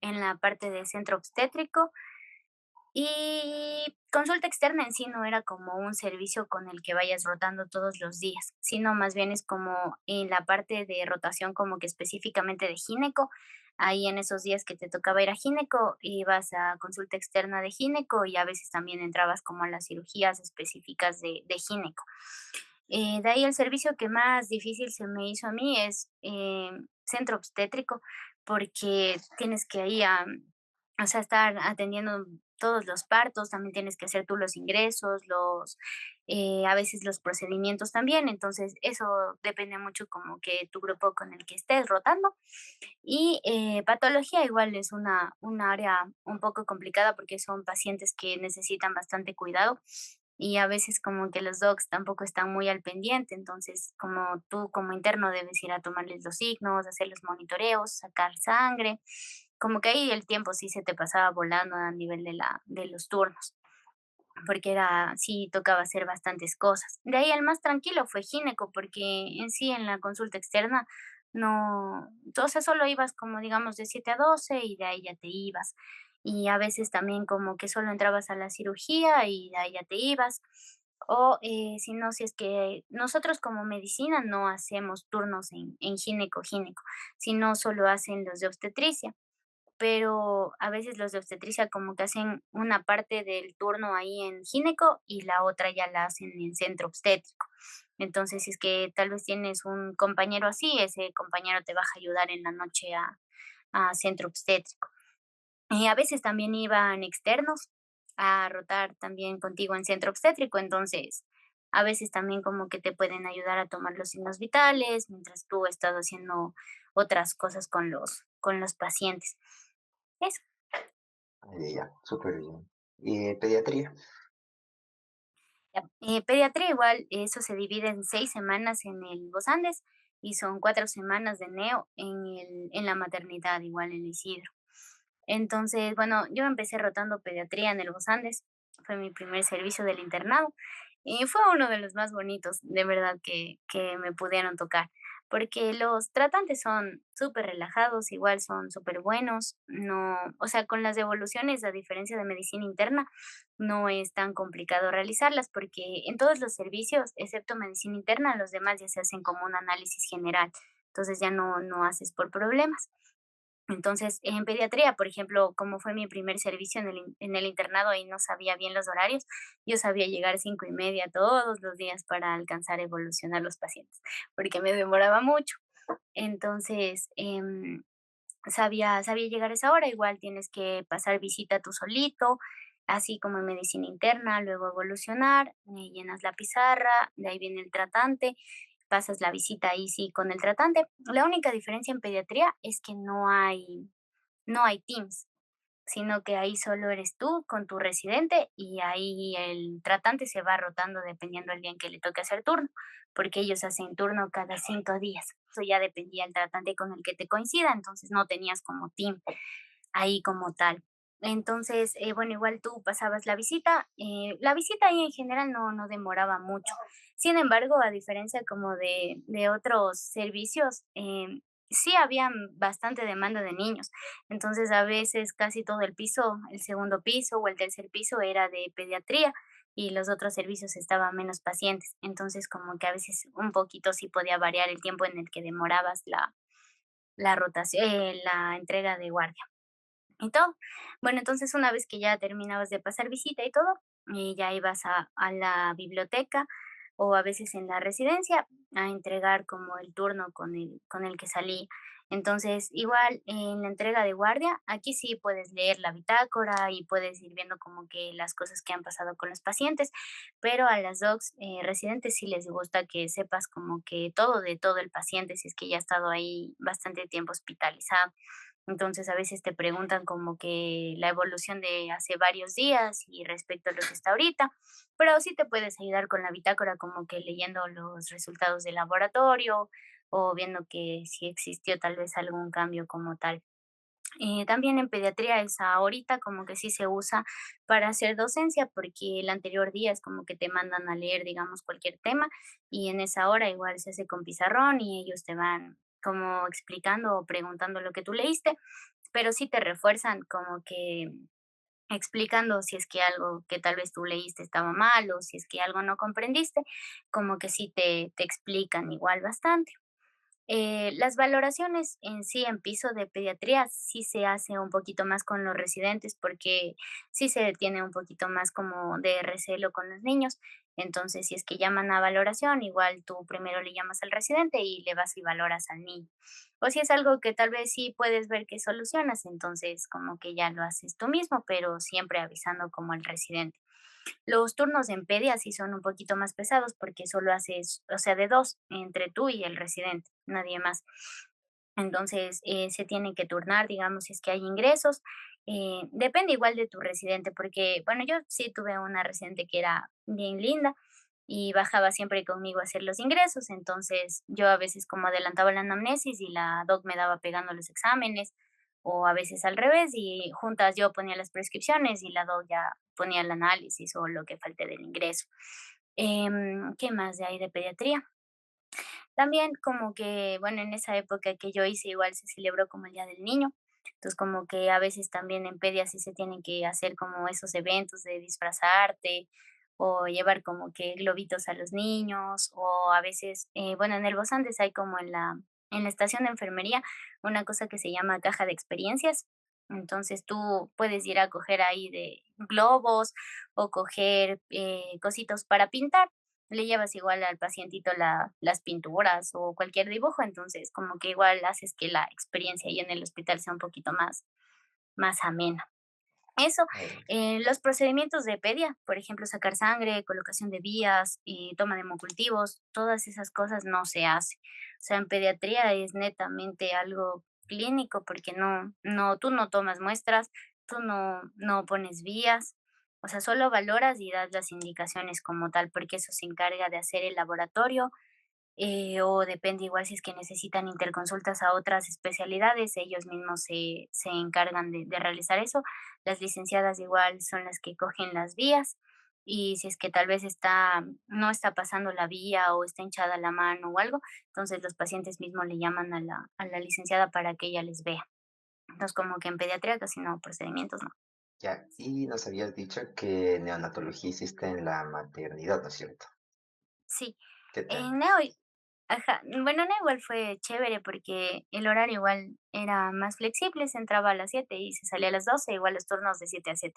en la parte de centro obstétrico, y consulta externa en sí no era como un servicio con el que vayas rotando todos los días, sino más bien es como en la parte de rotación como que específicamente de gineco. Ahí en esos días que te tocaba ir a gineco, ibas a consulta externa de gineco y a veces también entrabas como a las cirugías específicas de gineco. De ahí el servicio que más difícil se me hizo a mí es centro obstétrico, porque tienes que ahí o sea, estar atendiendo todos los partos, también tienes que hacer tú los ingresos, a veces los procedimientos también, entonces eso depende mucho como que tu grupo con el que estés rotando. Y patología igual es una área un poco complicada porque son pacientes que necesitan bastante cuidado y a veces como que los docs tampoco están muy al pendiente, entonces como tú como interno debes ir a tomarles los signos, hacer los monitoreos, sacar sangre, como que ahí el tiempo sí se te pasaba volando a nivel de los turnos, porque era sí tocaba hacer bastantes cosas. De ahí el más tranquilo fue gineco, porque en sí en la consulta externa no, o sea, solo ibas como digamos de 7 a 12 y de ahí ya te ibas. Y a veces también como que solo entrabas a la cirugía y de ahí ya te ibas. O si no, si es que nosotros como medicina no hacemos turnos en gineco, sino solo hacen los de obstetricia, pero a veces los de obstetricia como que hacen una parte del turno ahí en gineco y la otra ya la hacen en centro obstétrico. Entonces, si es que tal vez tienes un compañero así, ese compañero te va a ayudar en la noche a centro obstétrico. Y a veces también iban externos a rotar también contigo en centro obstétrico, entonces a veces también como que te pueden ayudar a tomar los signos vitales mientras tú estás haciendo otras cosas con los pacientes. Eso. Ya, súper bien. ¿Y pediatría? Ya. Pediatría igual, eso se divide en 6 semanas en el Vos Andes y son 4 semanas de neo en la maternidad, igual en Isidro. Entonces, bueno, yo empecé rotando pediatría en el Vos Andes, fue mi primer servicio del internado y fue uno de los más bonitos, de verdad, que me pudieron tocar, porque los tratantes son súper relajados, igual son súper buenos, no, o sea, con las devoluciones, a diferencia de medicina interna, no es tan complicado realizarlas, porque en todos los servicios, excepto medicina interna, los demás ya se hacen como un análisis general, entonces ya no haces por problemas. Entonces, en pediatría, por ejemplo, como fue mi primer servicio en el internado y no sabía bien los horarios, yo sabía llegar 5:30 todos los días para alcanzar a evolucionar los pacientes, porque me demoraba mucho. Entonces, sabía llegar a esa hora, igual tienes que pasar visita tú solito, así como en medicina interna, luego evolucionar, llenas la pizarra, de ahí viene el tratante, pasas la visita ahí sí con el tratante. La única diferencia en pediatría es que no hay teams, sino que ahí solo eres tú con tu residente y ahí el tratante se va rotando dependiendo del día en que le toque hacer turno, porque ellos hacen turno cada 5 días. Eso ya dependía del tratante con el que te coincida, entonces no tenías como team ahí como tal. Entonces, bueno, igual tú pasabas la visita ahí en general no demoraba mucho. Sin embargo, a diferencia como de otros servicios, sí había bastante demanda de niños. Entonces, a veces casi todo el piso, el segundo piso o el tercer piso era de pediatría y los otros servicios estaban menos pacientes. Entonces, como que a veces un poquito sí podía variar el tiempo en el que demorabas la rotación, la entrega de guardia y todo. Bueno, entonces una vez que ya terminabas de pasar visita y todo, ya ibas a la biblioteca o a veces en la residencia a entregar como el turno con el que salí. Entonces, igual en la entrega de guardia, aquí sí puedes leer la bitácora y puedes ir viendo como que las cosas que han pasado con los pacientes, pero a las docs residentes sí les gusta que sepas como que todo de todo el paciente, si es que ya ha estado ahí bastante tiempo hospitalizado. Entonces, a veces te preguntan como que la evolución de hace varios días y respecto a lo que está ahorita, pero sí te puedes ayudar con la bitácora, como que leyendo los resultados del laboratorio o viendo que si existió tal vez algún cambio como tal. También en pediatría es ahorita como que sí se usa para hacer docencia, porque el anterior día es como que te mandan a leer, digamos, cualquier tema y en esa hora igual se hace con pizarrón y ellos te van como explicando o preguntando lo que tú leíste, pero sí te refuerzan como que explicando si es que algo que tal vez tú leíste estaba mal o si es que algo no comprendiste, como que sí te explican igual bastante. Las valoraciones en sí, en piso de pediatría, sí se hace un poquito más con los residentes porque sí se tiene un poquito más como de recelo con los niños. Entonces, si es que llaman a valoración, igual tú primero le llamas al residente y le vas y valoras al niño. O si es algo que tal vez sí puedes ver que solucionas, entonces como que ya lo haces tú mismo, pero siempre avisando como al residente. Los turnos en pedia sí son un poquito más pesados porque solo haces, o sea, de 2 entre tú y el residente, nadie más. Entonces, se tienen que turnar, digamos, si es que hay ingresos, Depende igual de tu residente, porque, bueno, yo sí tuve una residente que era bien linda y bajaba siempre conmigo a hacer los ingresos, entonces yo a veces como adelantaba la anamnesis y la doc me daba pegando los exámenes, o a veces al revés, y juntas yo ponía las prescripciones y la doc ya ponía el análisis o lo que falte del ingreso. ¿Qué más de ahí de pediatría? También como que, bueno, en esa época que yo hice igual se celebró como el Día del Niño, entonces como que a veces también en pedia sí se tienen que hacer como esos eventos de disfrazarte o llevar como que globitos a los niños o a veces, bueno, en el Bos Andes hay como en la estación de enfermería una cosa que se llama caja de experiencias. Entonces tú puedes ir a coger ahí de globos o coger cositos para pintar, le llevas igual al pacientito las pinturas o cualquier dibujo, entonces como que igual haces que la experiencia ahí en el hospital sea un poquito más amena. Eso, Eh, los procedimientos de pedia, por ejemplo, sacar sangre, colocación de vías, toma de hemocultivos, todas esas cosas no se hace. O sea, en pediatría es netamente algo clínico porque tú no tomas muestras, tú no pones vías, o sea, solo valoras y das las indicaciones como tal, porque eso se encarga de hacer el laboratorio, o depende igual si es que necesitan interconsultas a otras especialidades, ellos mismos se encargan de realizar eso. Las licenciadas igual son las que cogen las vías y si es que tal vez no está pasando la vía o está hinchada la mano o algo, entonces los pacientes mismos le llaman a la licenciada para que ella les vea. Entonces como que en pediatría casi no, procedimientos no. ya, y nos habías dicho que neonatología hiciste en la maternidad, ¿no es cierto? Sí, ¿Qué tal? en neo ajá, bueno, neo igual fue chévere porque el horario igual era más flexible, se entraba a las 7 y se salía a las 12, igual los turnos de 7 a 7.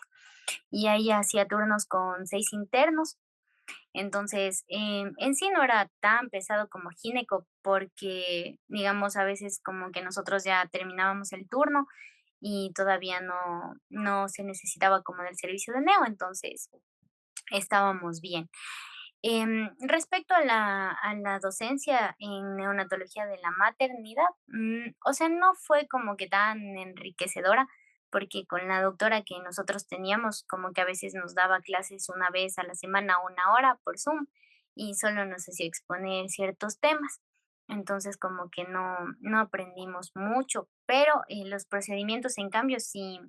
Y ahí hacía turnos con 6 internos. Entonces, en sí no era tan pesado como gineco porque, digamos, a veces como que nosotros ya terminábamos el turno y todavía no se necesitaba como del servicio de neo, entonces estábamos bien. Respecto a la docencia en neonatología de la maternidad, o sea, no fue como que tan enriquecedora, porque con la doctora que nosotros teníamos, como que a veces nos daba clases una vez a la semana, 1 hora por Zoom, y solo nos hacía exponer ciertos temas. Entonces, como que no aprendimos mucho, pero los procedimientos, en cambio, sí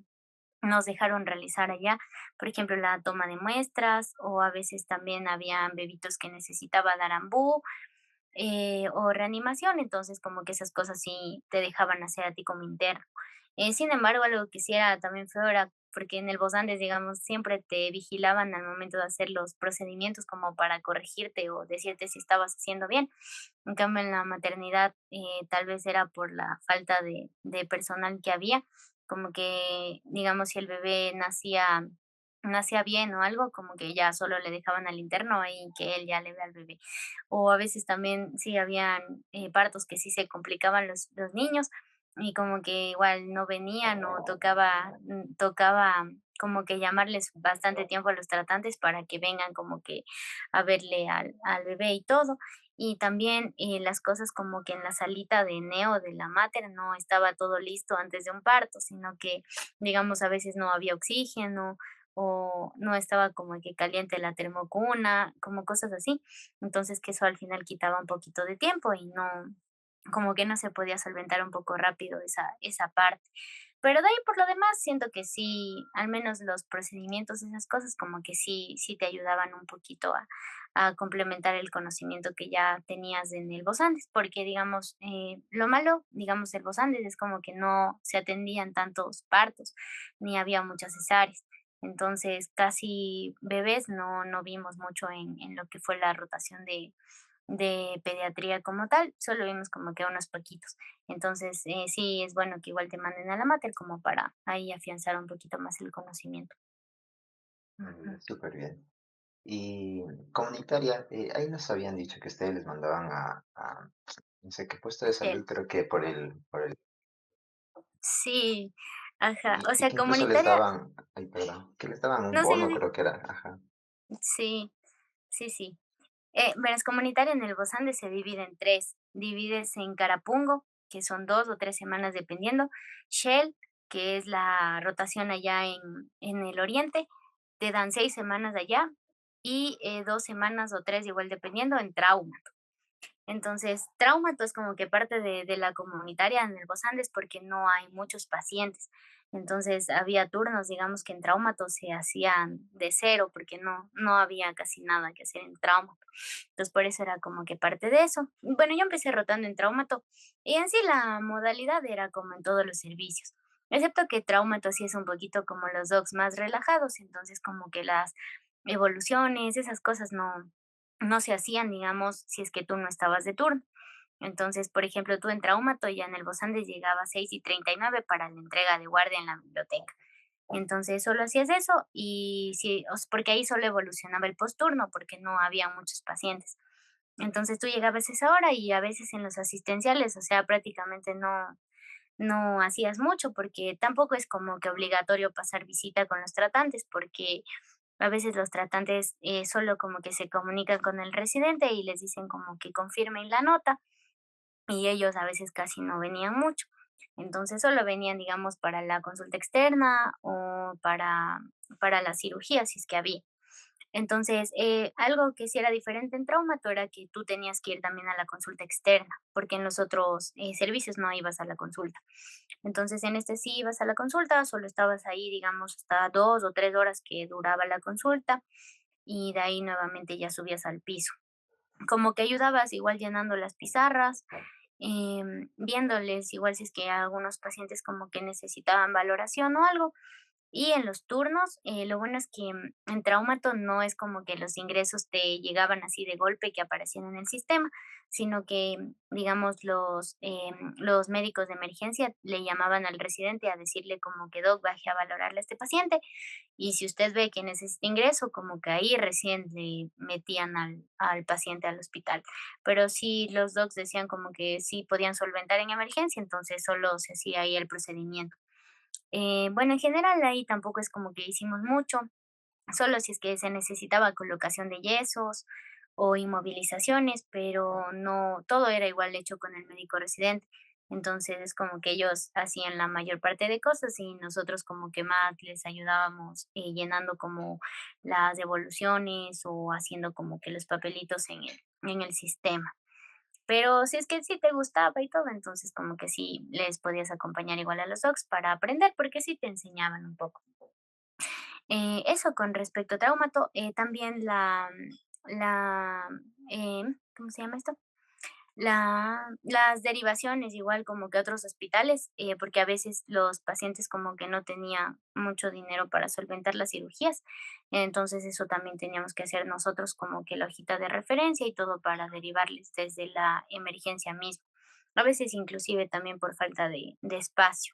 nos dejaron realizar allá, por ejemplo, la toma de muestras o a veces también habían bebitos que necesitaba dar ambú, o reanimación, entonces como que esas cosas sí te dejaban hacer a ti como interno. Sin embargo, algo que sí era también feo era porque en el Bos Andes, digamos, siempre te vigilaban al momento de hacer los procedimientos como para corregirte o decirte si estabas haciendo bien. En cambio, en la maternidad, tal vez era por la falta de personal que había, como que, digamos, si el bebé nacía bien o algo, como que ya solo le dejaban al interno ahí que él ya le vea al bebé. O a veces también sí habían, partos que sí se complicaban los niños, y como que igual no venían o tocaba como que llamarles bastante tiempo a los tratantes para que vengan como que a verle al bebé y todo. Y también, las cosas como que en la salita de neo de la mater no estaba todo listo antes de un parto, sino que, digamos, a veces no había oxígeno o no estaba como que caliente la termocuna, como cosas así. Entonces, que eso al final quitaba un poquito de tiempo y como que no se podía solventar un poco rápido esa parte. Pero de ahí por lo demás siento que sí, al menos los procedimientos, esas cosas como que sí te ayudaban un poquito a complementar el conocimiento que ya tenías en el Bos Andes, porque digamos, lo malo, digamos, del Bos Andes es como que no se atendían tantos partos, ni había muchas cesáreas. Entonces, casi bebés no vimos mucho en lo que fue la rotación de pediatría como tal, solo vimos como que unos poquitos. Entonces, sí es bueno que igual te manden a la mater como para ahí afianzar un poquito más el conocimiento. Ujú. Súper bien. Y comunitaria, ahí nos habían dicho que ustedes les mandaban no sé qué puesto de Sí, salud, creo que por el, sí, ajá. O y sea, que incluso les comunitaria, daban, ay, perdón, que les daban un no sé, bono, creo que era, ajá. sí, sí, sí. Verás, comunitaria en el Bos Andes se divide en tres. Divides en Carapungo, que son 2 o 3 semanas dependiendo, Shell que es la rotación allá en el oriente, te dan 6 semanas allá y, 2 semanas o 3 igual dependiendo, en trauma. Entonces, traumato es como que parte de la comunitaria en el Bos Andes porque no hay muchos pacientes. Entonces, había turnos, digamos, que en traumato se hacían de cero porque no había casi nada que hacer en traumato. Entonces, por eso era como que parte de eso. Bueno, yo empecé rotando en traumato y en sí la modalidad era como en todos los servicios, excepto que traumato sí es un poquito como los docs más relajados, entonces como que las evoluciones, esas cosas no se hacían, digamos, si es que tú no estabas de turno. Entonces, por ejemplo, tú en traumato ya en el Bos Andes llegaba a 6:39 para la entrega de guardia en la biblioteca. Entonces, solo hacías eso y sí, porque ahí solo evolucionaba el posturno, porque no había muchos pacientes. Entonces, tú llegabas a esa hora y a veces en los asistenciales, o sea, prácticamente no hacías mucho, porque tampoco es como que obligatorio pasar visita con los tratantes, porque a veces los tratantes, solo como que se comunican con el residente y les dicen como que confirmen la nota, y ellos a veces casi no venían mucho. Entonces, solo venían, digamos, para la consulta externa o para la cirugía, si es que había. Entonces, algo que sí era diferente en traumato era que tú tenías que ir también a la consulta externa, porque en los otros, servicios no ibas a la consulta. Entonces, en este sí ibas a la consulta, solo estabas ahí, digamos, hasta 2 o 3 horas que duraba la consulta, y de ahí nuevamente ya subías al piso. Como que ayudabas igual llenando las pizarras, viéndoles igual si es que algunos pacientes como que necesitaban valoración o algo, y en los turnos, lo bueno es que en traumato no es como que los ingresos te llegaban así de golpe que aparecían en el sistema, sino que, digamos, los médicos de emergencia le llamaban al residente a decirle como que doc, baje a valorarle a este paciente y si usted ve que necesita ingreso, como que ahí recién le metían al paciente al hospital. Pero sí, los docs decían como que sí podían solventar en emergencia, entonces solo se hacía ahí el procedimiento. Bueno, en general ahí tampoco es como que hicimos mucho, solo si es que se necesitaba colocación de yesos o inmovilizaciones, pero no, todo era igual hecho con el médico residente. Entonces es como que ellos hacían la mayor parte de cosas y nosotros como que más les ayudábamos llenando como las devoluciones o haciendo como que los papelitos en el sistema. Pero si es que sí te gustaba y todo, entonces como que sí les podías acompañar igual a los docs para aprender, porque sí te enseñaban un poco. Eso con respecto a traumato, también ¿cómo se llama esto? Las derivaciones, igual como que a otros hospitales, porque a veces los pacientes como que no tenían mucho dinero para solventar las cirugías. Entonces eso también teníamos que hacer nosotros como que la hojita de referencia y todo para derivarles desde la emergencia misma. A veces inclusive también por falta de espacio.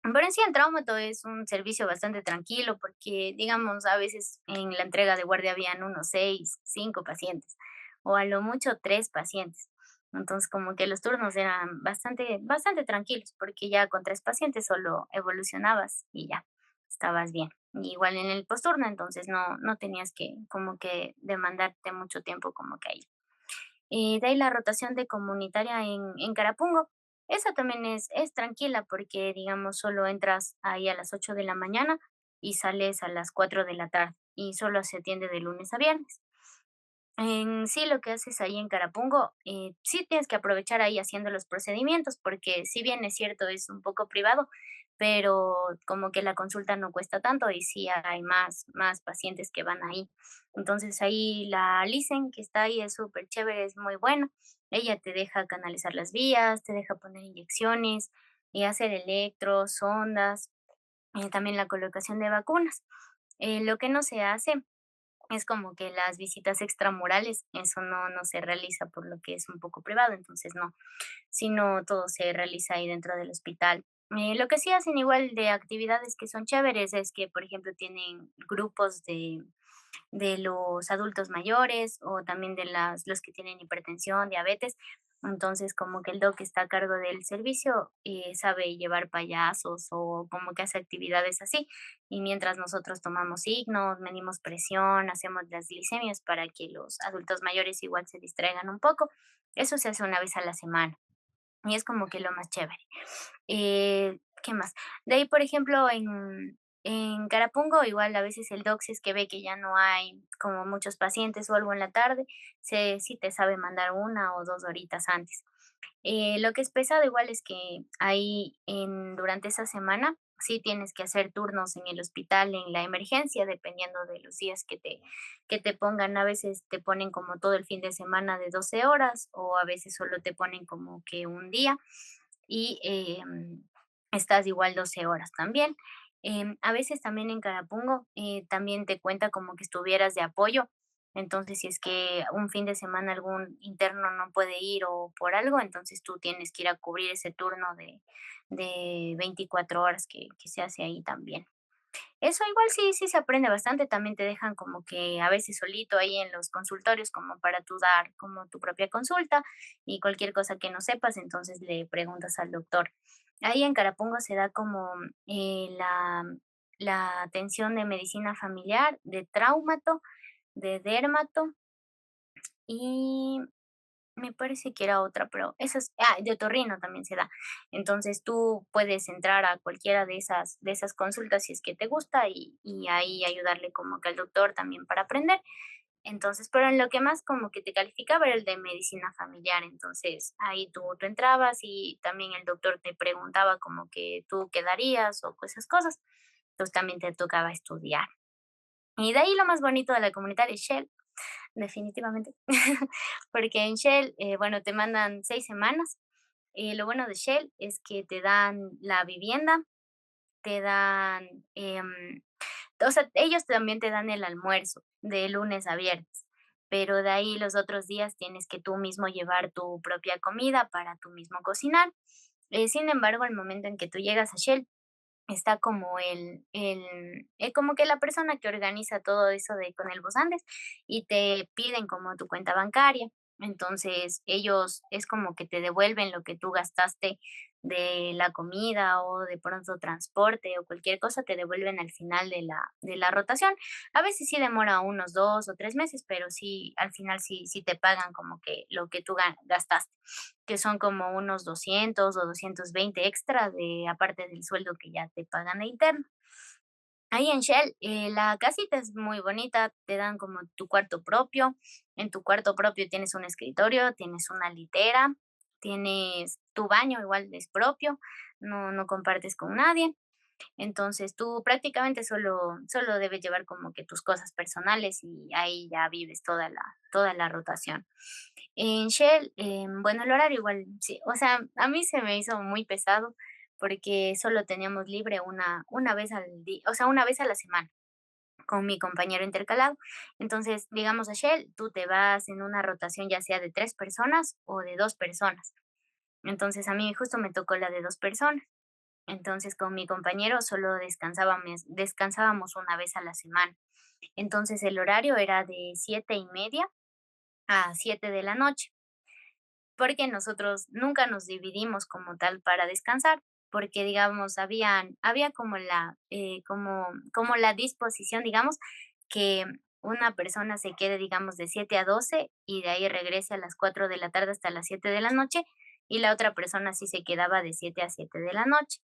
Pero en sí, en Traumato es un servicio bastante tranquilo porque, digamos, a veces en la entrega de guardia habían unos 6, 5 pacientes o a lo mucho 3 pacientes. Entonces, como que los turnos eran bastante tranquilos porque ya con 3 pacientes solo evolucionabas y ya, estabas bien. Y igual en el posturno, entonces no tenías que como que demandarte mucho tiempo como que ahí. De ahí la rotación de comunitaria en Carapungo. Esa también es tranquila porque, digamos, solo entras ahí a las 8 de la mañana y sales a las 4 de la tarde y solo se atiende de lunes a viernes. En sí, lo que haces ahí en Carapungo, sí tienes que aprovechar ahí haciendo los procedimientos, porque si bien es cierto, es un poco privado, pero como que la consulta no cuesta tanto y sí hay más pacientes que van ahí. Entonces ahí la Lisen, que está ahí, es súper chévere, es muy buena. Ella te deja canalizar las vías, te deja poner inyecciones, y hacer electros, sondas, también la colocación de vacunas. Lo que no se hace es como que las visitas extramurales, eso no se realiza por lo que es un poco privado, entonces no, sino todo se realiza ahí dentro del hospital. Lo que sí hacen igual de actividades que son chéveres es que, por ejemplo, tienen grupos de los adultos mayores o también de los que tienen hipertensión, diabetes. Entonces, como que el doc que está a cargo del servicio sabe llevar payasos o como que hace actividades así. Y mientras nosotros tomamos signos, medimos presión, hacemos las glicemias para que los adultos mayores igual se distraigan un poco. Eso se hace una vez a la semana. Y es como que lo más chévere. ¿Qué más? De ahí, por ejemplo, en Carapungo, igual a veces el doc, si es que ve que ya no hay como muchos pacientes o algo en la tarde, sí te sabe mandar 1 o 2 horitas antes. Lo que es pesado igual es que ahí durante esa semana sí tienes que hacer turnos en el hospital en la emergencia, dependiendo de los días que te pongan. A veces te ponen como todo el fin de semana de 12 horas o a veces solo te ponen como que un día y estás igual 12 horas también. A veces también en Carapungo también te cuenta como que estuvieras de apoyo. Entonces, si es que un fin de semana algún interno no puede ir o por algo, entonces tú tienes que ir a cubrir ese turno de 24 horas que se hace ahí también. Eso igual sí se aprende bastante, también te dejan como que a veces solito ahí en los consultorios como para tú dar como tu propia consulta y cualquier cosa que no sepas, entonces le preguntas al doctor. Ahí en Carapungo se da como la atención de medicina familiar, de traumato, de dermato y me parece que era otra, pero eso es de otorrino también se da. Entonces, tú puedes entrar a cualquiera de esas consultas si es que te gusta y ahí ayudarle como que al doctor también para aprender. Entonces, pero en lo que más como que te calificaba era el de medicina familiar. Entonces, ahí tú entrabas y también el doctor te preguntaba como que tú quedarías o esas cosas. Entonces, también te tocaba estudiar. Y de ahí lo más bonito de la comunidad es Shell. Definitivamente. Porque en Shell, bueno, te mandan 6 semanas. Lo bueno de Shell es que te dan la vivienda, te dan, o sea, ellos también te dan el almuerzo de lunes a viernes, pero de ahí los otros días tienes que tú mismo llevar tu propia comida para tú mismo cocinar. Sin embargo, al momento en que tú llegas a Shell, está como como que la persona que organiza todo eso de con el Bus Andes y te piden como tu cuenta bancaria. Entonces, ellos es como que te devuelven lo que tú gastaste de la comida o de pronto transporte o cualquier cosa, te devuelven al final de la rotación. A veces sí demora unos 2 o 3 meses, pero sí, al final sí te pagan como que lo que tú gastaste, que son como unos 200 o 220 extra de aparte del sueldo que ya te pagan de interno. Ahí en Shell, la casita es muy bonita, te dan como tu cuarto propio. En tu cuarto propio tienes un escritorio, tienes una litera, tienes tu baño, igual es propio, no compartes con nadie. Entonces, tú prácticamente solo debes llevar como que tus cosas personales y ahí ya vives toda la rotación. En Shell, bueno, el horario igual, sí, o sea, a mí se me hizo muy pesado porque solo teníamos libre una vez al día, o sea, una vez a la semana con mi compañero intercalado. Entonces, digamos a Shell, tú te vas en una rotación ya sea de 3 personas o de 2 personas. Entonces, a mí justo me tocó la de 2 personas. Entonces, con mi compañero solo descansábamos una vez a la semana. Entonces, el horario era de 7:30 a 7 de la noche, porque nosotros nunca nos dividimos como tal para descansar, porque, digamos, había como la disposición, digamos, que una persona se quede, digamos, de 7 a 12 y de ahí regrese a las 4 de la tarde hasta las 7 de la noche, y la otra persona sí se quedaba de 7 a 7 de la noche.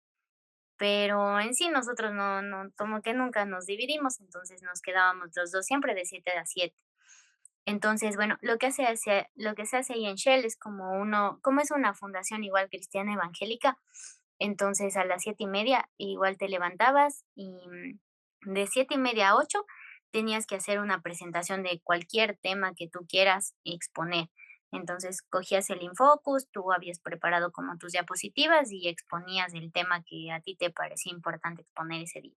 Pero en sí nosotros no, como que nunca nos dividimos, entonces nos quedábamos los 2 siempre de 7 a 7. Entonces, bueno, lo que se hace ahí en Shell es como es una fundación igual cristiana evangélica, entonces a las 7:30 igual te levantabas y, de 7:30 a 8 tenías que hacer una presentación de cualquier tema que tú quieras exponer. Entonces, cogías el Infocus, tú habías preparado como tus diapositivas y exponías el tema que a ti te parecía importante exponer ese día.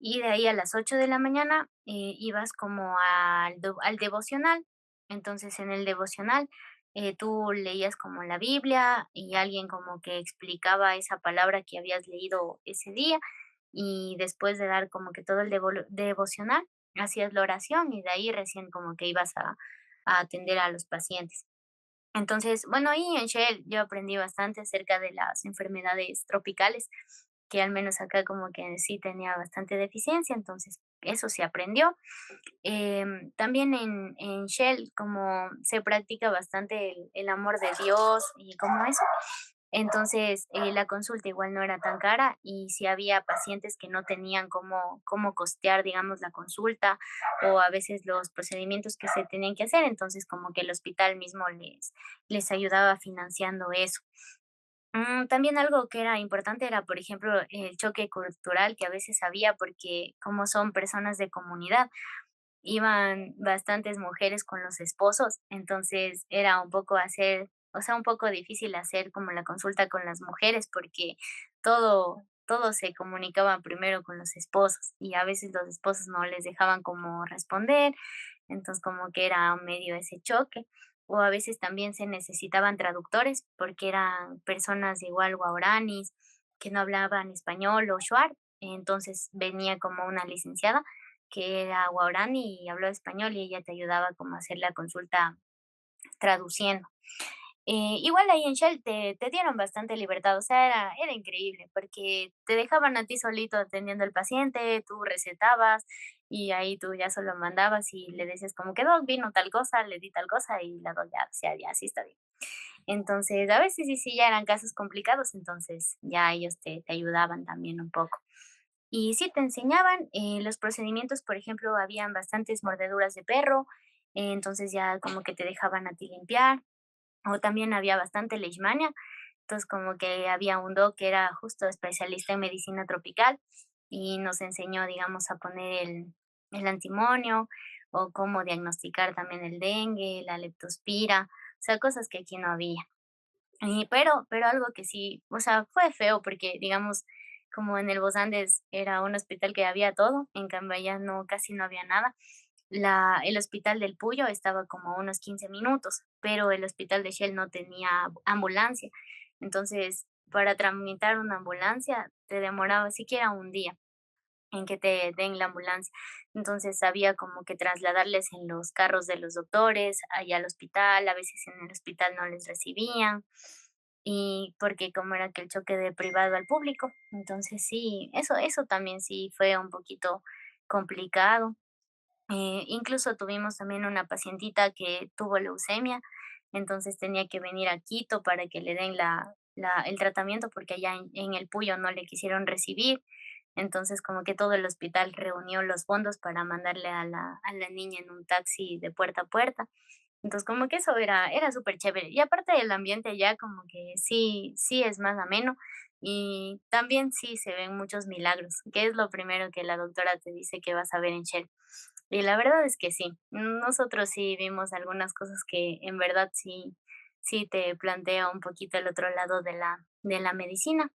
Y de ahí a las 8 de la mañana, ibas como al devocional. Entonces, en el devocional, tú leías como la Biblia y alguien como que explicaba esa palabra que habías leído ese día, y después de dar como que todo el devocional, hacías la oración y de ahí recién como que ibas a atender a los pacientes. Entonces, bueno, ahí en Shell yo aprendí bastante acerca de las enfermedades tropicales, que al menos acá como que sí tenía bastante deficiencia, entonces eso se aprendió. También en Shell como se practica bastante el amor de Dios y como eso, Entonces, la consulta igual no era tan cara y si había pacientes que no tenían cómo costear, digamos, la consulta o a veces los procedimientos que se tenían que hacer, entonces como que el hospital mismo les ayudaba financiando eso. También algo que era importante era, por ejemplo, el choque cultural que a veces había, porque como son personas de comunidad, iban bastantes mujeres con los esposos, entonces era un poco hacer, o sea, un poco difícil hacer como la consulta con las mujeres, porque todo se comunicaba primero con los esposos y a veces los esposos no les dejaban como responder, entonces como que era medio ese choque. O a veces también se necesitaban traductores porque eran personas igual guaraníes que no hablaban español o shuar, entonces venía como una licenciada que era guaraní y habló español y ella te ayudaba como a hacer la consulta traduciendo. Igual ahí en Shell te dieron bastante libertad, o sea, era increíble porque te dejaban a ti solito atendiendo al paciente, tú recetabas y ahí tú ya solo mandabas y le decías como que doc, vino tal cosa, le di tal cosa y la doc ya decía, ya, sí está bien. Entonces, a veces sí, sí, ya eran casos complicados, entonces ya ellos te ayudaban también un poco. Y sí, te enseñaban, los procedimientos, por ejemplo, habían bastantes mordeduras de perro, entonces ya como que te dejaban a ti limpiar, o también había bastante leishmania, entonces como que había un doc que era justo especialista en medicina tropical y nos enseñó, digamos, a poner el antimonio o cómo diagnosticar también el dengue, la leptospira, o sea, cosas que aquí no había. Pero algo que sí, o sea, fue feo porque, digamos, como en el Bos Andes era un hospital que había todo, en cambio allá no, casi no había nada. El hospital del Puyo estaba como a unos 15 minutos, pero el hospital de Shell no tenía ambulancia. Entonces, para tramitar una ambulancia te demoraba siquiera un día en que te den la ambulancia. Entonces había como que trasladarles en los carros de los doctores allá al hospital, a veces en el hospital no les recibían y porque como era que el choque de privado al público. Entonces sí, eso también sí fue un poquito complicado. Incluso tuvimos también una pacientita que tuvo leucemia, entonces tenía que venir a Quito para que le den el tratamiento porque allá en el Puyo no le quisieron recibir. Entonces como que todo el hospital reunió los fondos para mandarle a la niña en un taxi de puerta a puerta. Entonces, como que eso era súper chévere. Y aparte del ambiente ya como que sí es más ameno, y también sí se ven muchos milagros, que es lo primero que la doctora te dice que vas a ver en Shell. Y la verdad es que sí, nosotros sí vimos algunas cosas que en verdad sí te plantea un poquito el otro lado de la medicina.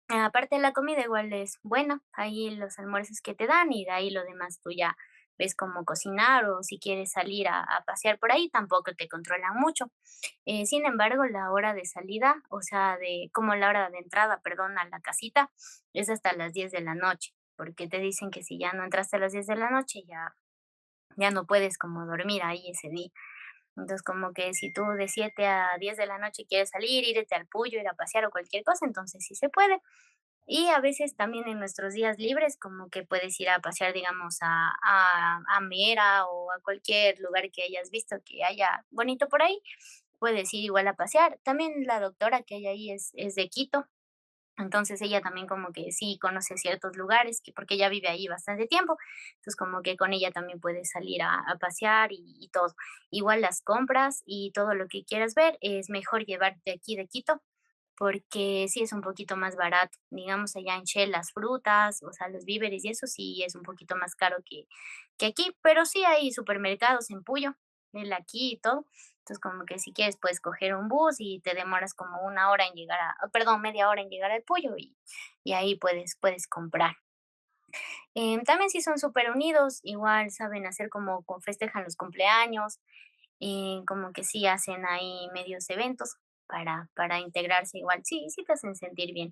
Aparte de la comida igual es buena, ahí los almuerzos que te dan y de ahí lo demás tú ya ves cómo cocinar o si quieres salir a pasear por ahí, tampoco te controlan mucho. Sin embargo, la hora de salida, o sea, como la hora de entrada, perdón, a la casita, es hasta las 10 de la noche, porque te dicen que si ya no entraste a las 10 de la noche, ya no puedes como dormir ahí ese día. Entonces, como que si tú de 7 a 10 de la noche quieres salir, irte al Puyo, ir a pasear o cualquier cosa, entonces sí se puede. Y a veces también en nuestros días libres, como que puedes ir a pasear, digamos, a Mera o a cualquier lugar que hayas visto que haya bonito por ahí, puedes ir igual a pasear. También la doctora que hay ahí es de Quito, entonces ella también como que sí conoce ciertos lugares, porque ella vive ahí bastante tiempo, entonces como que con ella también puedes salir a pasear y todo. Igual las compras y todo lo que quieras ver es mejor llevarte aquí de Quito porque sí es un poquito más barato. Digamos, allá en Shell las frutas, o sea, los víveres y eso sí es un poquito más caro que aquí, pero sí hay supermercados en Puyo, el aquí y todo. Entonces, como que si quieres puedes coger un bus y te demoras como una hora en llegar perdón, media hora en llegar al Puyo y ahí puedes comprar. También sí son súper unidos, igual saben hacer como festejan los cumpleaños, como que sí hacen ahí medios eventos para integrarse igual. Sí, sí te hacen sentir bien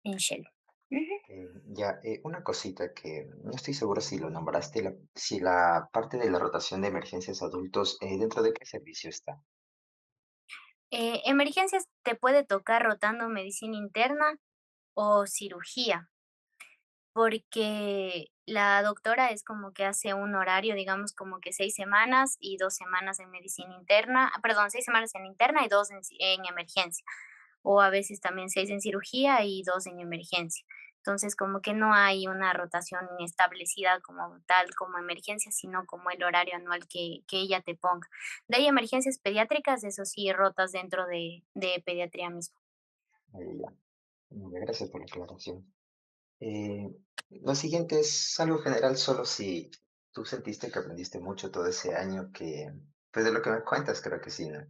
en Shell. Ujú. Ya, una cosita que no estoy seguro si lo nombraste, si la parte de la rotación de emergencias adultos, ¿dentro de qué servicio está? Emergencias te puede tocar rotando medicina interna o cirugía, porque la doctora es como que hace un horario, digamos, como que 6 semanas y 2 semanas en medicina interna, perdón, 6 semanas en interna y 2 en emergencia, o a veces también 6 en cirugía y 2 en emergencia. Entonces, como que no hay una rotación establecida como tal, como emergencia, sino como el horario anual que ella te ponga. De ahí emergencias pediátricas, eso sí, rotas dentro de pediatría mismo. Ya. Gracias por la aclaración. Eh, lo siguiente es algo general, solo si tú sentiste que aprendiste mucho todo ese año que, pues de lo que me cuentas, creo que sí, ¿no?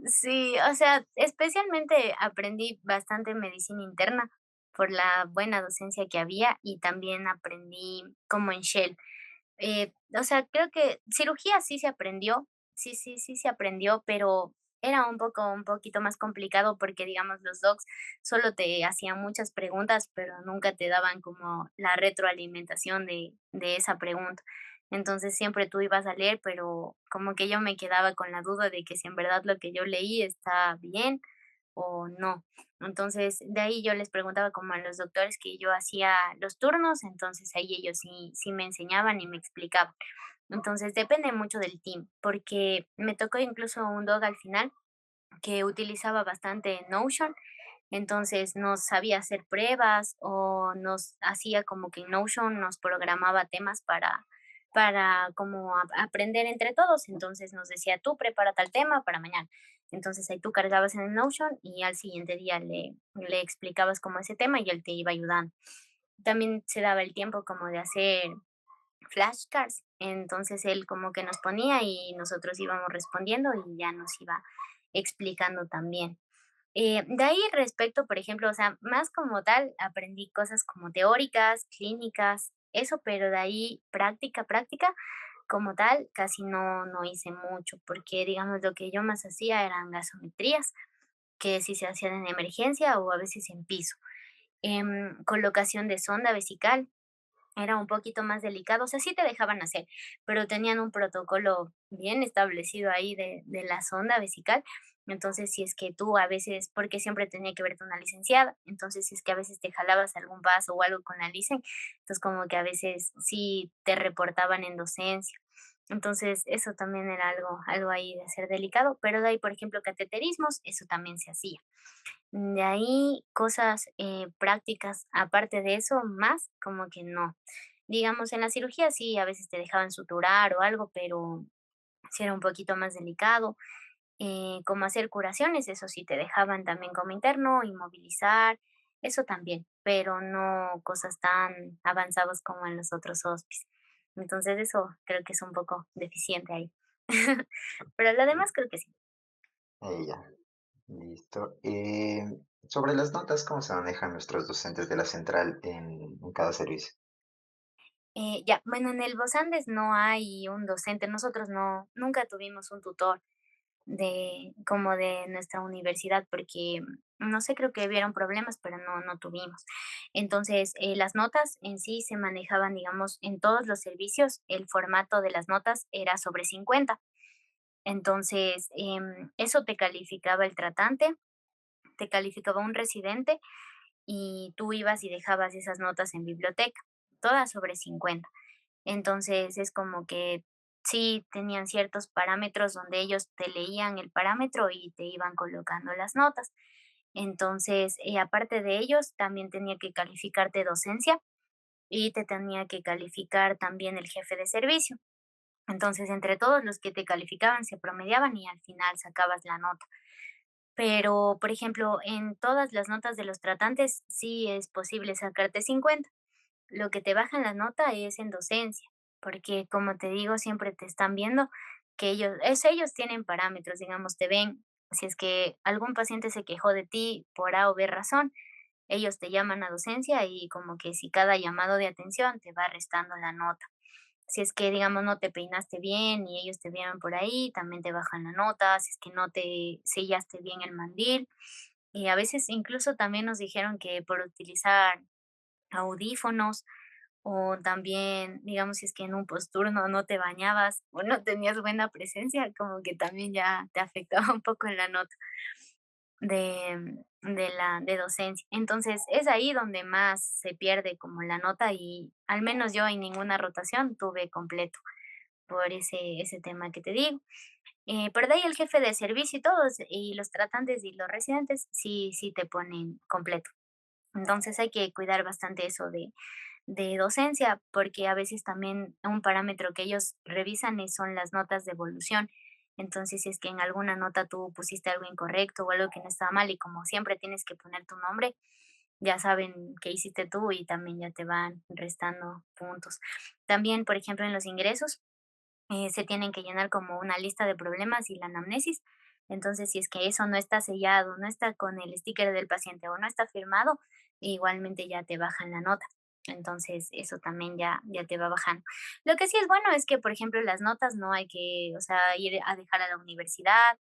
Sí, o sea, especialmente aprendí bastante medicina interna por la buena docencia que había y también aprendí como en Shell. O sea, creo que cirugía sí se aprendió, sí se aprendió, pero era un poquito más complicado porque, digamos, los docs solo te hacían muchas preguntas, pero nunca te daban como la retroalimentación de esa pregunta. Entonces siempre tú ibas a leer, pero como que yo me quedaba con la duda de que si en verdad lo que yo leí está bien o no. Entonces, de ahí yo les preguntaba como a los doctores que yo hacía los turnos, entonces ahí ellos sí me enseñaban y me explicaban. Entonces, depende mucho del team, porque me tocó incluso un dog al final que utilizaba bastante Notion, entonces nos sabía hacer pruebas o nos hacía como que en Notion nos programaba temas para como aprender entre todos. Entonces nos decía, tú prepara tal tema para mañana. Entonces ahí tú cargabas en el Notion y al siguiente día le explicabas como ese tema y él te iba ayudando. También se daba el tiempo como de hacer flashcards. Entonces él como que nos ponía y nosotros íbamos respondiendo y ya nos iba explicando también. De ahí respecto, por ejemplo, o sea, más como tal, aprendí cosas como teóricas, clínicas, eso, pero de ahí práctica, como tal, casi no hice mucho, porque digamos lo que yo más hacía eran gasometrías, que sí se hacían en emergencia o a veces en piso. Colocación de sonda vesical, era un poquito más delicado, o sea, sí te dejaban hacer, pero tenían un protocolo bien establecido ahí de la sonda vesical. Entonces, si es que tú a veces, porque siempre tenía que verte una licenciada, entonces si es que a veces te jalabas algún paso o algo con la licen, entonces como que a veces sí te reportaban en docencia. Entonces, eso también era algo ahí de ser delicado, pero de ahí, por ejemplo, cateterismos, eso también se hacía. De ahí cosas, prácticas, aparte de eso, más como que no. Digamos, en la cirugía sí, a veces te dejaban suturar o algo, pero sí era un poquito más delicado. Como hacer curaciones, eso sí te dejaban también como interno, inmovilizar, eso también, pero no cosas tan avanzadas como en los otros hospis. Entonces eso creo que es un poco deficiente ahí. Pero lo demás creo que sí. Ya, listo. Sobre las notas, ¿cómo se manejan nuestros docentes de la central en cada servicio? Ya, bueno, en el Vosandes no hay un docente, nosotros nunca tuvimos un tutor como de nuestra universidad, porque, no sé, creo que hubieron problemas, pero no tuvimos. Entonces, las notas en sí se manejaban, digamos, en todos los servicios, el formato de las notas era sobre 50. Entonces, eso te calificaba el tratante, te calificaba un residente y tú ibas y dejabas esas notas en biblioteca, todas sobre 50. Entonces, es como que sí tenían ciertos parámetros donde ellos te leían el parámetro y te iban colocando las notas. Entonces, aparte de ellos, también tenía que calificarte docencia y te tenía que calificar también el jefe de servicio. Entonces, entre todos los que te calificaban se promediaban y al final sacabas la nota. Pero, por ejemplo, en todas las notas de los tratantes sí es posible sacarte 50. Lo que te bajan la nota es en docencia, porque como te digo, siempre te están viendo que ellos tienen parámetros, digamos, te ven, si es que algún paciente se quejó de ti por A o B razón, ellos te llaman a docencia y como que si cada llamado de atención te va restando la nota. Si es que, digamos, no te peinaste bien y ellos te vieron por ahí, también te bajan la nota, si es que no te sellaste bien el mandil. Y a veces incluso también nos dijeron que por utilizar audífonos o también, digamos, si es que en un posturno no te bañabas o no tenías buena presencia, como que también ya te afectaba un poco en la nota de docencia. Entonces, es ahí donde más se pierde como la nota y al menos yo en ninguna rotación tuve completo por ese tema que te digo. Pero de ahí el jefe de servicio y todos, y los tratantes y los residentes, sí te ponen completo. Entonces hay que cuidar bastante eso de docencia, porque a veces también un parámetro que ellos revisan son las notas de evolución. Entonces, si es que en alguna nota tú pusiste algo incorrecto o algo que no estaba mal y como siempre tienes que poner tu nombre, ya saben qué hiciste tú y también ya te van restando puntos. También, por ejemplo, en los ingresos, se tienen que llenar como una lista de problemas y la anamnesis. Entonces, si es que eso no está sellado, no está con el sticker del paciente o no está firmado, igualmente ya te bajan la nota. Entonces, eso también ya te va bajando. Lo que sí es bueno es que, por ejemplo, las notas no hay que, o sea, ir a dejar a la universidad,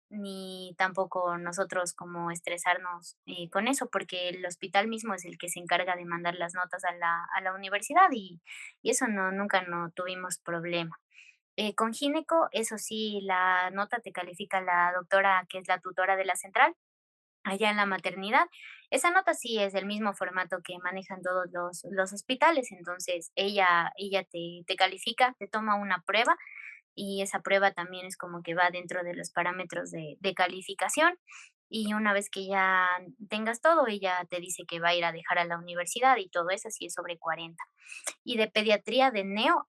ni tampoco nosotros como estresarnos con eso, porque el hospital mismo es el que se encarga de mandar las notas a la universidad y eso no, nunca no tuvimos problema. Con gineco, eso sí, la nota te califica la doctora, que es la tutora de la central, allá en la maternidad. Esa nota sí es el mismo formato que manejan todos los hospitales, entonces ella te califica, te toma una prueba y esa prueba también es como que va dentro de los parámetros de calificación. Y una vez que ya tengas todo, ella te dice que va a ir a dejar a la universidad y todo eso, sí es sobre 40. Y de pediatría de neo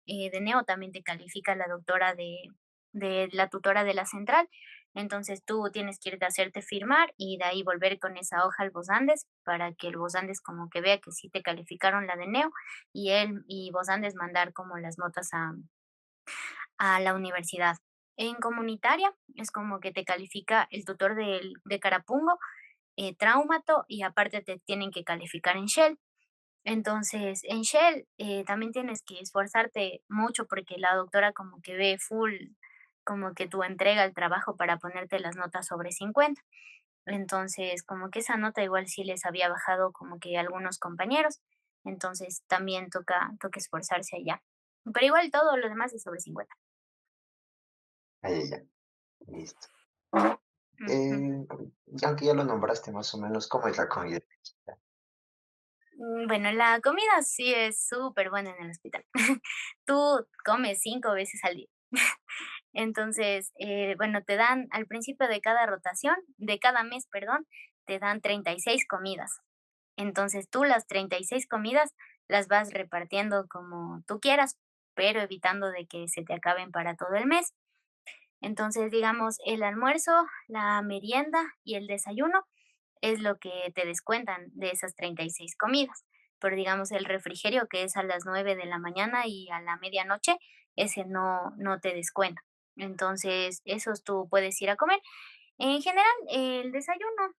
también te califica la doctora de la tutora de la central. Entonces tú tienes que irte a hacerte firmar y de ahí volver con esa hoja al Vosandes para que el Vosandes como que vea que sí te calificaron la de neo y Vosandes mandar como las notas a la universidad. En comunitaria es como que te califica el tutor de Carapungo, Traumato y aparte te tienen que calificar en Shell. Entonces, en Shell, también tienes que esforzarte mucho porque la doctora como que ve full, como que tú entrega el trabajo para ponerte las notas sobre 50. Entonces, como que esa nota igual sí les había bajado como que a algunos compañeros. Entonces, también toca esforzarse allá. Pero igual todo lo demás es sobre 50. Ahí ya, listo. Ujú. Aunque ya lo nombraste más o menos, ¿cómo es la comida? Bueno, la comida sí es súper buena en el hospital. Tú comes 5 veces al día. Entonces, bueno, te dan al principio de cada rotación, de cada mes, perdón, te dan 36 comidas. Entonces, tú las 36 comidas las vas repartiendo como tú quieras, pero evitando de que se te acaben para todo el mes. Entonces, digamos, el almuerzo, la merienda y el desayuno es lo que te descuentan de esas 36 comidas. Pero digamos, el refrigerio, que es a las 9 de la mañana y a la medianoche, ese no te descuenta. Entonces, esos tú puedes ir a comer. En general, el desayuno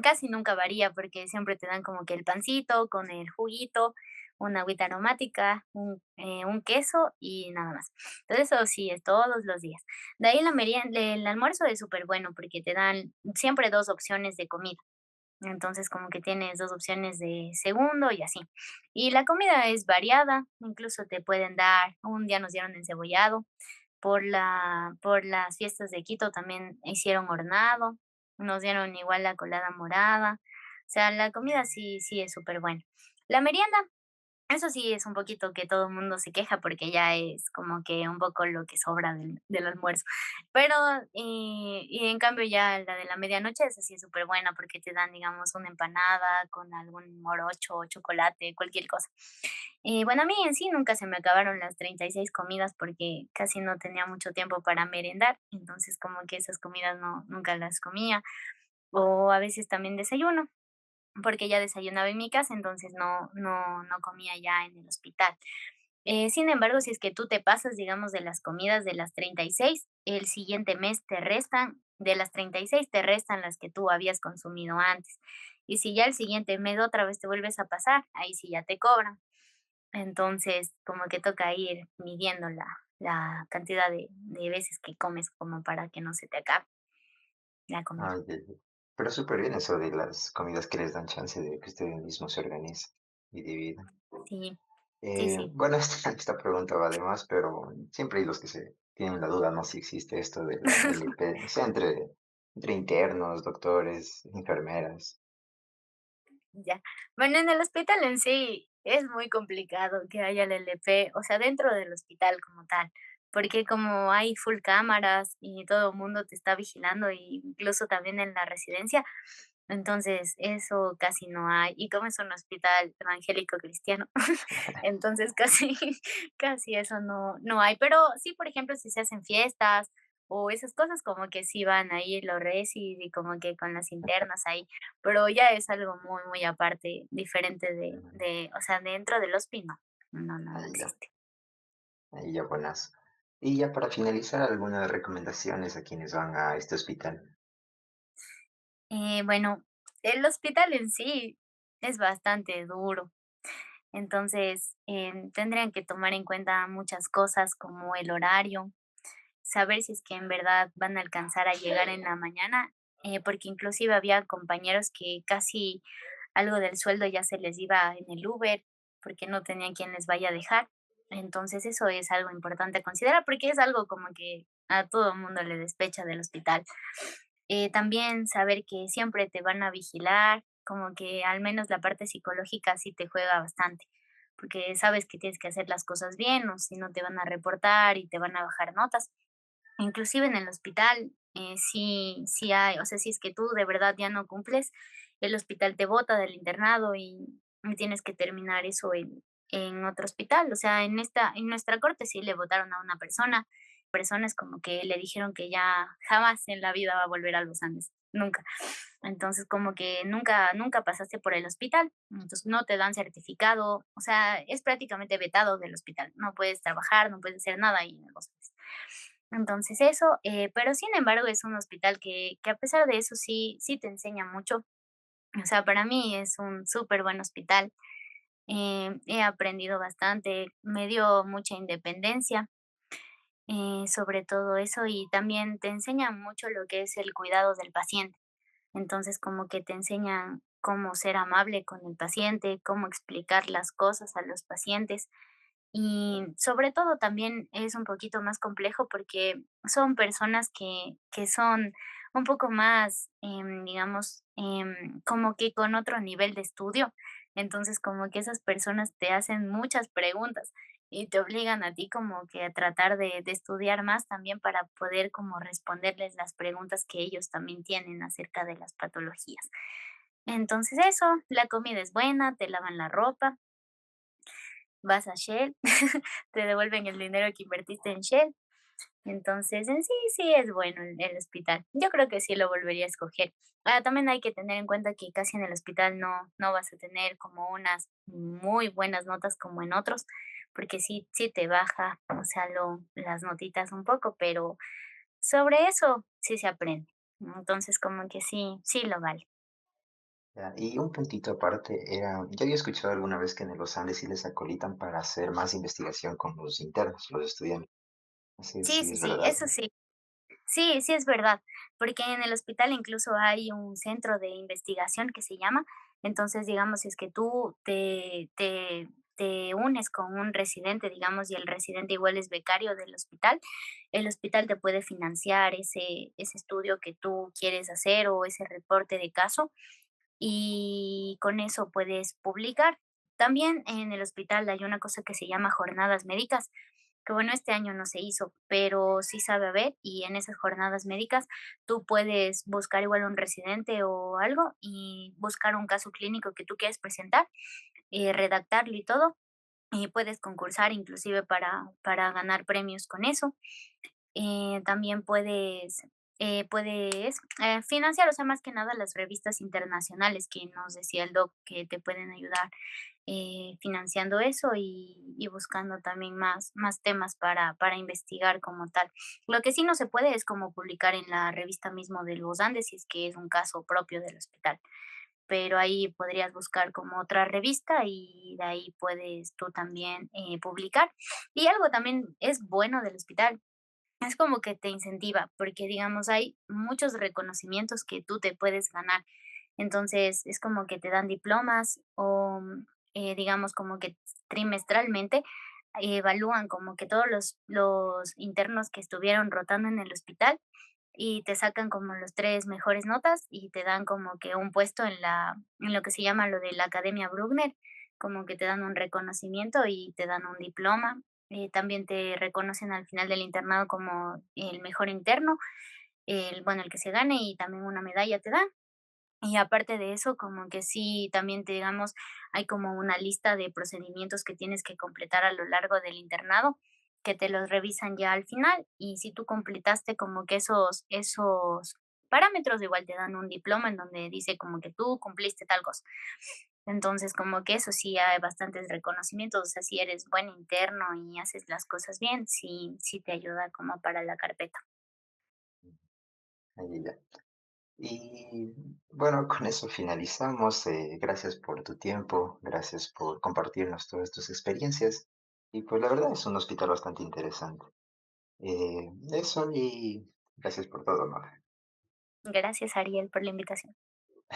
casi nunca varía porque siempre te dan como que el pancito con el juguito, una agüita aromática, un queso y nada más. Entonces eso sí es todos los días. De ahí la merienda, el almuerzo es súper bueno porque te dan siempre 2 opciones de comida. Entonces como que tienes 2 opciones de segundo y así. Y la comida es variada, incluso te pueden dar, un día nos dieron encebollado, por las fiestas de Quito también hicieron hornado, nos dieron igual la colada morada, o sea, la comida sí es súper buena. La merienda eso sí es un poquito que todo el mundo se queja porque ya es como que un poco lo que sobra del almuerzo. Pero, y en cambio ya la de la medianoche, esa sí es súper buena porque te dan, digamos, una empanada con algún morocho o chocolate, cualquier cosa. Bueno, a mí en sí nunca se me acabaron las 36 comidas porque casi no tenía mucho tiempo para merendar, entonces como que esas comidas nunca las comía. O a veces también desayuno porque ya desayunaba en mi casa, entonces no comía ya en el hospital. Sin embargo, si es que tú te pasas, digamos, de las comidas de las 36, el siguiente mes te restan, de las 36 te restan las que tú habías consumido antes. Y si ya el siguiente mes otra vez te vuelves a pasar, ahí sí ya te cobran. Entonces, como que toca ir midiendo la cantidad de veces que comes como para que no se te acabe la comida. Ay, ay, ay. Pero súper bien eso de las comidas que les dan chance de que ustedes mismos se organicen y dividan. Sí, sí. Bueno, esta pregunta va de más, pero siempre hay los que se tienen la duda, ¿no? Si existe esto de la LP, o sea, entre internos, doctores, enfermeras. Ya. Bueno, en el hospital en sí es muy complicado que haya el LP, o sea, dentro del hospital como tal, porque como hay full cámaras y todo el mundo te está vigilando, y incluso también en la residencia, entonces eso casi no hay. Y como es un hospital evangélico cristiano, entonces casi, casi eso no hay. Pero sí, por ejemplo, si se hacen fiestas o esas cosas, como que sí van ahí los resis y como que con las internas ahí, pero ya es algo muy, muy aparte, diferente Mm, o sea, dentro del hospital no ahí ya, existe. ahí ya buenas. Y ya para finalizar, algunas recomendaciones a quienes van a este hospital. Bueno, el hospital en sí es bastante duro, entonces tendrían que tomar en cuenta muchas cosas como el horario, saber si es que en verdad van a alcanzar a llegar en la mañana, porque inclusive había compañeros que casi algo del sueldo ya se les iba en el Uber, porque no tenían quien les vaya a dejar. Entonces eso es algo importante a considerar, porque es algo como que a todo el mundo le despecha del hospital. También saber que siempre te van a vigilar, como que al menos la parte psicológica sí te juega bastante, porque sabes que tienes que hacer las cosas bien, o si no te van a reportar y te van a bajar notas. Inclusive en el hospital, sí hay, o sea, si es que tú de verdad ya no cumples, el hospital te bota del internado y tienes que terminar eso en otro hospital. O sea, en nuestra corte sí le votaron a una persona, personas como que le dijeron que ya jamás en la vida va a volver a los Andes, nunca. Entonces, como que nunca pasaste por el hospital, entonces no te dan certificado, o sea, es prácticamente vetado del hospital, no puedes trabajar, no puedes hacer nada ahí en los Andes. Entonces eso, pero sin embargo es un hospital que a pesar de eso sí te enseña mucho. O sea, para mí es un súper buen hospital. He aprendido bastante, me dio mucha independencia, sobre todo eso, y también te enseñan mucho lo que es el cuidado del paciente. Entonces, como que te enseñan cómo ser amable con el paciente, cómo explicar las cosas a los pacientes. Y sobre todo también es un poquito más complejo porque son personas que son un poco más, digamos, como que con otro nivel de estudio. Entonces, como que esas personas te hacen muchas preguntas y te obligan a ti como que a tratar de estudiar más también para poder como responderles las preguntas que ellos también tienen acerca de las patologías. Entonces eso, la comida es buena, te lavan la ropa, vas a Shell, te devuelven el dinero que invertiste en Shell. Entonces, en sí, sí es bueno el hospital. Yo creo que sí lo volvería a escoger. También hay que tener en cuenta que casi en el hospital no vas a tener como unas muy buenas notas como en otros, porque sí te baja, o sea, las notitas un poco, pero sobre eso sí se aprende. Entonces, como que sí lo vale. Ya, y un puntito aparte era, ya había escuchado alguna vez que en los Andes sí les acolitan para hacer más investigación con los internos, los estudiantes. Así Sí, sí sí, es sí, verdad. eso sí. Sí, sí es verdad, porque en el hospital incluso hay un centro de investigación que se llama, entonces, digamos, si es que tú te unes con un residente, digamos, y el residente igual es becario del hospital, el hospital te puede financiar ese estudio que tú quieres hacer o ese reporte de caso, y con eso puedes publicar. También en el hospital hay una cosa que se llama jornadas médicas, que bueno, este año no se hizo, pero sí sabe haber, y en esas jornadas médicas tú puedes buscar igual un residente o algo y buscar un caso clínico que tú quieres presentar, redactarlo y todo, y puedes concursar inclusive para ganar premios con eso. También puedes financiar, o sea, más que nada las revistas internacionales que nos decía el doc que te pueden ayudar financiando eso y buscando también más temas para investigar como tal. Lo que sí no se puede es como publicar en la revista mismo de los Andes, si es que es un caso propio del hospital, pero ahí podrías buscar como otra revista y de ahí puedes tú también publicar. Y algo también es bueno del hospital, es como que te incentiva, porque digamos, hay muchos reconocimientos que tú te puedes ganar. Entonces, es como que te dan diplomas o, digamos, como que trimestralmente evalúan como que todos los internos que estuvieron rotando en el hospital y te sacan como los 3 mejores notas y te dan como que un puesto en lo que se llama lo de la Academia Bruckner, como que te dan un reconocimiento y te dan un diploma. También te reconocen al final del internado como el mejor interno, el que se gane y también una medalla te dan. Y aparte de eso, como que sí, también te digamos, hay como una lista de procedimientos que tienes que completar a lo largo del internado, que te los revisan ya al final. Y si tú completaste como que esos parámetros, igual te dan un diploma en donde dice como que tú cumpliste tal cosa. Entonces, como que eso sí hay bastantes reconocimientos, o sea, si eres buen interno y haces las cosas bien, sí te ayuda como para la carpeta. Ahí ya. Y bueno, con eso finalizamos. Gracias por tu tiempo, gracias por compartirnos todas tus experiencias. Y pues la verdad es un hospital bastante interesante. Eso y gracias por todo, ¿no? Gracias, Ariel, por la invitación.